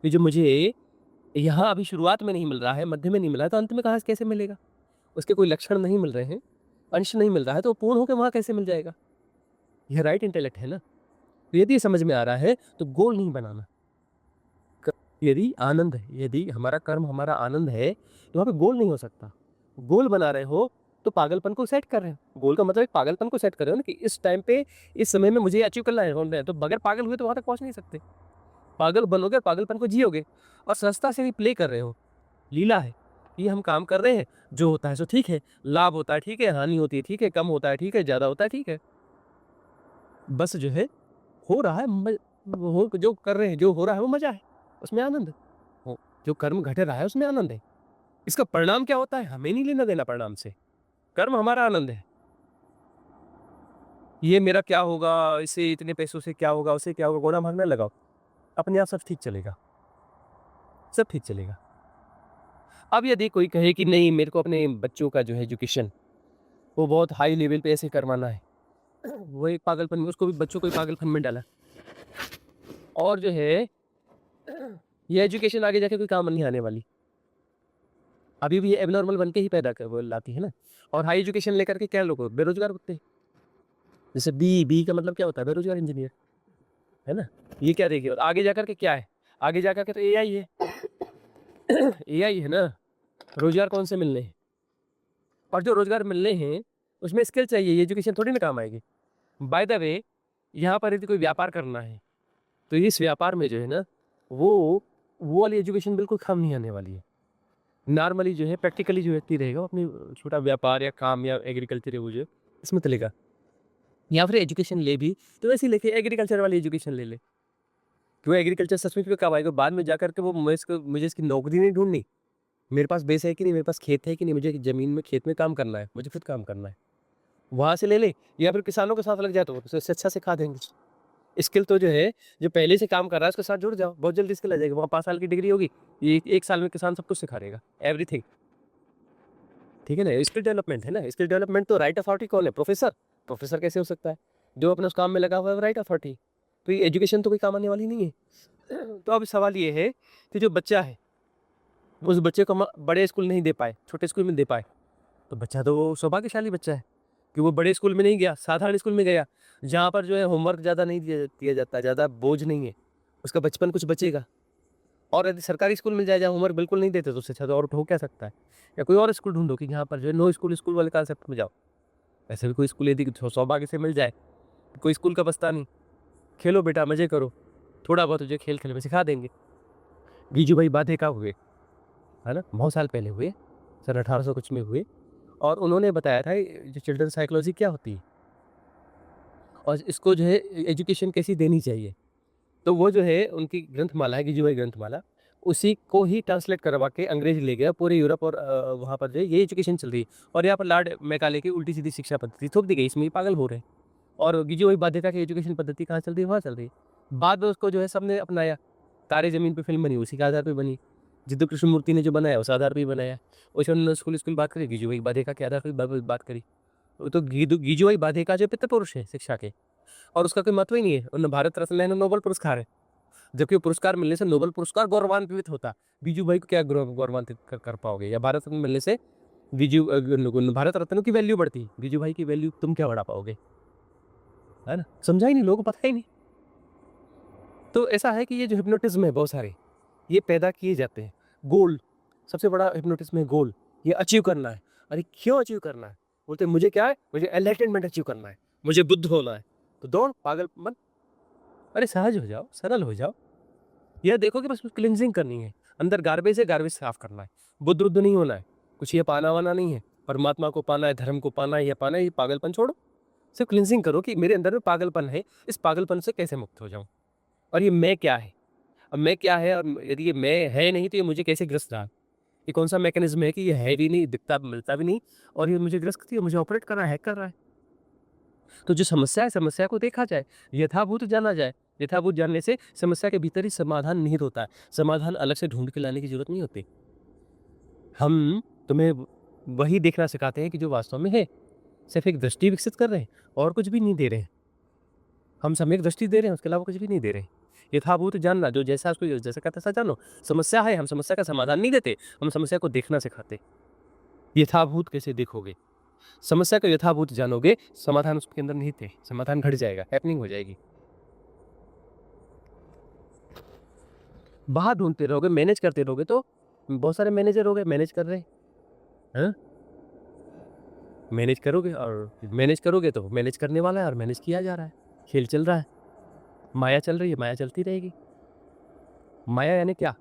कि जो मुझे यहाँ अभी शुरुआत में नहीं मिल रहा है, मध्य में नहीं मिला है, तो अंत में कहाँ से कैसे मिलेगा? उसके कोई लक्षण नहीं मिल रहे हैं, अंश नहीं मिल रहा है, तो पूर्ण होके वहाँ कैसे मिल जाएगा? यह राइट इंटेलेक्ट है ना। तो यदि ये समझ में आ रहा है, तो गोल नहीं बनाना। क यदि आनंद है, यदि हमारा कर्म हमारा आनंद है, तो वहाँ पे गोल नहीं हो सकता। गोल बना रहे हो, तो पागलपन को सेट कर रहे हो। गोल का मतलब एक पागलपन को सेट कर रहे हो ना कि इस टाइम पे, इस समय में मुझे ये अचीव करना है, तो बगैर पागल हुए तो वहाँ तक पहुँच नहीं सकते। पागल बनोगे और पागलपन को जियोगे और सहजता से भी प्ले कर रहे हो। लीला है, ये हम काम कर रहे हैं, जो होता है सो ठीक है, लाभ होता है ठीक है, हानि होती है ठीक है, कम होता है ठीक है, ज़्यादा होता है ठीक है। बस जो है, हो रहा है हो जो कर रहे हैं, जो हो रहा है वो मज़ा है, उसमें आनंद हो, जो कर्म घट रहा है उसमें आनंद है। इसका परिणाम क्या होता है, हमें नहीं लेना देना परिणाम से, कर्म हमारा आनंद है। ये मेरा क्या होगा, इससे इतने पैसों से क्या होगा, उससे क्या होगा, गोना भागने लगाओ, अपने आप सब ठीक चलेगा, सब ठीक चलेगा। अब यदि कोई कहे कि नहीं मेरे को अपने बच्चों का जो है एजुकेशन वो बहुत हाई लेवल पे ऐसे करवाना है, वो एक पागलपन में, उसको भी बच्चों को भी पागलपन में डाला। और जो है ये एजुकेशन आगे जाके कोई काम नहीं आने वाली, अभी भी ये एबनॉर्मल बन के ही पैदा कर वो लाती है ना। और हाई एजुकेशन लेकर के क्या लोग बेरोजगार होते हैं, जैसे बी का मतलब क्या होता है, बेरोजगार इंजीनियर, है ना। ये क्या देखिए, और आगे जाकर के क्या है, आगे जाकर के तो एआई है। एआई है ना, रोजगार कौन से मिलने हैं, और जो रोजगार मिलने हैं उसमें स्किल चाहिए, ये एजुकेशन थोड़ी ना काम आएगी। बाय द वे यहाँ पर यदि कोई व्यापार करना है तो इस व्यापार में जो है ना वो वाली एजुकेशन बिल्कुल काम नहीं आने वाली है। नॉर्मली जो है प्रैक्टिकली जो व्यक्ति रहेगा वो अपनी छोटा व्यापार या काम या एग्रीकल्चर है वो जो है इसमें चलेगा, या फिर एजुकेशन ले भी तो वैसे ही लेके एग्रीकल्चर वाली एजुकेशन ले ले, क्यों एग्रीकल्चर सच में कब आएगा, बाद में जाकर के वो मुझे इसकी नौकरी नहीं ढूंढनी, मेरे पास बेस है कि नहीं, मेरे पास खेत है कि नहीं, मुझे ज़मीन में खेत में काम करना है, मुझे खुद काम करना है, वहाँ से ले ले, या फिर किसानों के साथ लग जाए तो उससे अच्छा सिखा देंगे। स्किल तो जो है जो पहले से काम कर रहा है उसके साथ जुड़ जाओ, बहुत जल्दी स्किल आ जाएगी। वहाँ 5 साल की डिग्री होगी, ये 1 साल में किसान सब कुछ सिखा देगा, एवरीथिंग। ठीक है ना, स्किल डेवलपमेंट है ना। स्किल डेवलपमेंट तो राइट अथॉरिटी कौन है, प्रोफेसर। प्रोफेसर कैसे हो सकता है, जो अपने उस काम में लगा हुआ है राइट अथॉरिटी। तो ये एजुकेशन तो कोई काम आने वाली नहीं है। तो अब सवाल ये है कि जो बच्चा है उस बच्चे को हम बड़े स्कूल नहीं दे पाए, छोटे स्कूल में दे पाए, तो बच्चा तो सौभाग्यशाली बच्चा है कि वो बड़े स्कूल में नहीं गया, साधारण स्कूल में गया, जहाँ पर जो है होमवर्क ज़्यादा नहीं दिया जाता, ज़्यादा बोझ नहीं है, उसका बचपन कुछ बचेगा। और यदि सरकारी स्कूल मिल जाए जहाँ होमवर्क बिल्कुल नहीं देते तो उससे अच्छा तो और हो क्या सकता है। या कोई और स्कूल ढूंढो कि जहाँ पर जो है नो स्कूल वाले कॉन्सेप्ट में जाओ। ऐसे भी कोई स्कूल यदि सौभाग्य से मिल जाए, कोई स्कूल का बस्ता नहीं, खेलो बेटा मज़े करो, थोड़ा बहुत तुझे खेल खेल में सिखा देंगे। गीजू भाई बाधे हुए, है ना, बहुत साल पहले हुए, सन 1800 कुछ में हुए, और उन्होंने बताया था जो चिल्ड्रन साइकोलॉजी क्या होती है और इसको जो है एजुकेशन कैसी देनी चाहिए। तो वो जो है उनकी ग्रंथमाला है गीजू भाई ग्रंथमाला, उसी को ही ट्रांसलेट करवा के अंग्रेज ले गया पूरे यूरोप, और वहाँ पर जो है ये एजुकेशन चल रही है। और यहाँ पर लॉर्ड मैकाले की उल्टी सीधी शिक्षा पद्धति थोप दी गई, इसमें पागल हो रहे हैं। और गीजू भाई बाध्यता की एजुकेशन पद्धति कहाँ चल रही है, वहाँ चल रही है। बाद में उसको जो है सबने अपनाया, तारे ज़मीन पे फिल्म बनी उसी के आधार पे बनी, जिद्दू कृष्णमूर्ति ने जो बनाया उस आधार पे ही बनाया। वैसे उन्होंने स्कूल बात करी, गीजू भाई बाध्यता के आधार पर बात करी। तो गीजू भाई बाध्यता जो पितृ पुरुष है शिक्षा के, और उसका कोई महत्व ही नहीं है। उन्हें भारत रत्न है, नोबेल पुरस्कार है, जबकि वो पुरस्कार मिलने से नोबेल पुरस्कार गौरवान्वित होता। गीजू भाई को क्या गौरवान्वित कर पाओगे, या भारत रत्न मिलने से भारत रत्न की वैल्यू बढ़ती, गीजू भाई की वैल्यू तुम क्या बढ़ा पाओगे, है ना। समझा ही नहीं, लोगों को पता ही नहीं। तो ऐसा है कि ये जो हिप्नोटिज्म है बहुत सारे ये पैदा किए जाते हैं। गोल सबसे बड़ा हिप्नोटिज्म है, गोल ये अचीव करना है। अरे क्यों अचीव करना है, बोलते मुझे क्या है, मुझे एनलाइटनमेंट अचीव करना है, मुझे बुद्ध होना है, तो दौड़ पागल मन। अरे सहज हो जाओ, सरल हो जाओ। यह देखो कि बस क्लिनजिंग करनी है, अंदर गार्बेज है, गार्बेज साफ करना है, बुद्ध रुद्ध नहीं होना है, कुछ ये पाना वाना नहीं है, परमात्मा को पाना है, धर्म को पाना है, ये पाना है, ये पागलपन छोड़ो। सिर्फ क्लिनजिंग करो कि मेरे अंदर में पागलपन है, इस पागलपन से कैसे मुक्त हो जाऊं, और ये मैं क्या है। अब मैं क्या है, और यदि ये मैं है नहीं तो ये मुझे कैसे ग्रस्त रहा, ये कौन सा मैकेनिज्म है कि ये है भी नहीं, दिखता मिलता भी नहीं, और ये मुझे ग्रस्त करती है, मुझे ऑपरेट कर रहा है, हैक कर रहा है। तो जो समस्या है, समस्या को देखा जाए, यथाभूत जाना जाए। यथाभूत जानने से समस्या के भीतर ही समाधान निहित होता है, समाधान अलग से ढूंढ के लाने की जरूरत नहीं होती। हम तुम्हें वही देखना सिखाते हैं कि जो वास्तव में है, सिर्फ एक दृष्टि विकसित कर रहे हैं और कुछ भी नहीं दे रहे हैं। हम सम्यक दृष्टि दे रहे हैं, उसके अलावा कुछ भी नहीं दे रहे हैं। यथाभूत जानना, जो जैसा उसको जैसा कहता है जानो। समस्या है, हम समस्या का समाधान नहीं देते, हम समस्या को देखना सिखाते। यथाभूत कैसे देखोगे, समस्या को यथाभूत जानोगे, समाधान उसके अंदर निहित है, समाधान घट जाएगा, हैपनिंग हो जाएगी। बाहर ढूंढते रहोगे, मैनेज करते रहोगे, तो बहुत सारे मैनेजर हो गए, मैनेज कर रहे हैं। मैनेज करोगे, और मैनेज करोगे तो मैनेज करने वाला है और मैनेज किया जा रहा है, खेल चल रहा है, माया चल रही है, माया चलती रहेगी। माया यानी क्या,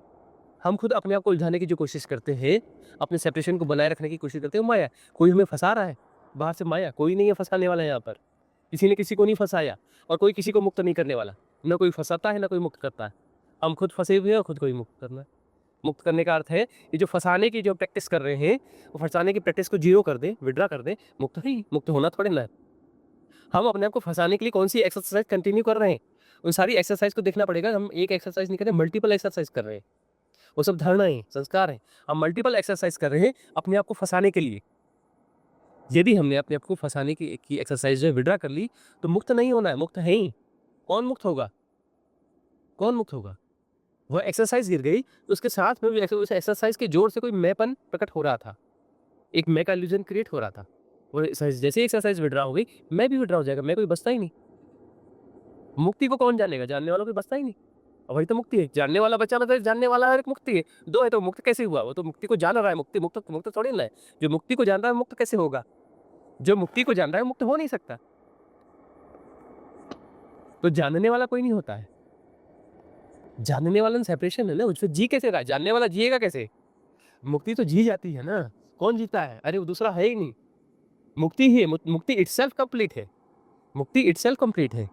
हम खुद अपने आप को उलझाने की जो कोशिश करते हैं, अपने सेपरेशन को बनाए रखने की कोशिश करते हैं, वो माया। कोई हमें फंसा रहा है बाहर से, माया। कोई नहीं है फंसाने वाला यहाँ पर, किसी ने किसी को नहीं फंसाया, और कोई किसी को मुक्त नहीं करने वाला। ना कोई फंसाता है, ना कोई मुक्त करता है। हम खुद फंसे हुए हैं और खुद को ही मुक्त करना है। मुक्त करने का अर्थ है ये जो फंसाने की जो प्रैक्टिस कर रहे हैं, वो फंसाने की प्रैक्टिस को जीरो कर दें, विड्रा कर दें, मुक्त ही मुक्त होना थोड़े ना है। हम अपने आप को फंसाने के लिए कौन सी एक्सरसाइज कंटिन्यू कर रहे हैं, उन सारी एक्सरसाइज को देखना पड़ेगा। हम एक एक्सरसाइज नहीं कर रहे, मल्टीपल एक्सरसाइज कर रहे हैं। वो सब धारणाएं, संस्कार हैं। हम मल्टीपल एक्सरसाइज कर रहे हैं अपने आप को फंसाने के लिए। यदि हमने अपने आप को फंसाने की एक्सरसाइज जो है विड्रा कर ली, तो मुक्त नहीं होना है, मुक्त है ही। कौन मुक्त होगा? कौन मुक्त होगा? वह एक्सरसाइज गिर गई, तो उसके साथ में भी उस एक्सरसाइज के जोर से कोई मैंपन प्रकट हो रहा था, एक मैं का इल्यूजन क्रिएट हो रहा था। वो जैसे ही एक्सरसाइज विड्रा हो गई, मैं भी विड्रा हो जाएगा, मैं कोई बचता ही नहीं। मुक्ति को कौन जानेगा? जानने वालों को बचता ही नहीं। और वही तो मुक्ति है। जानने वाला बचा मतलब जानने वाला एक मुक्ति है। दो है तो मुक्त कैसे हुआ? वो तो मुक्ति को जान रहा है। मुक्ति मुक्त मुक्त थोड़ी ना है। जो मुक्ति को जान रहा है मुक्त कैसे होगा? जो मुक्ति को जान रहा है मुक्त हो नहीं सकता। तो जानने वाला कोई नहीं होता है। जानने वाला सेपरेशन है ना, उससे जी कैसे रहा है? जानने वाला जिएगा कैसे? मुक्ति तो जी जाती है ना। कौन जीता है? अरे वो दूसरा है ही नहीं। मुक्ति ही है। मुक्ति इटसेल्फ कंप्लीट है। मुक्ति इटसेल्फ कंप्लीट है।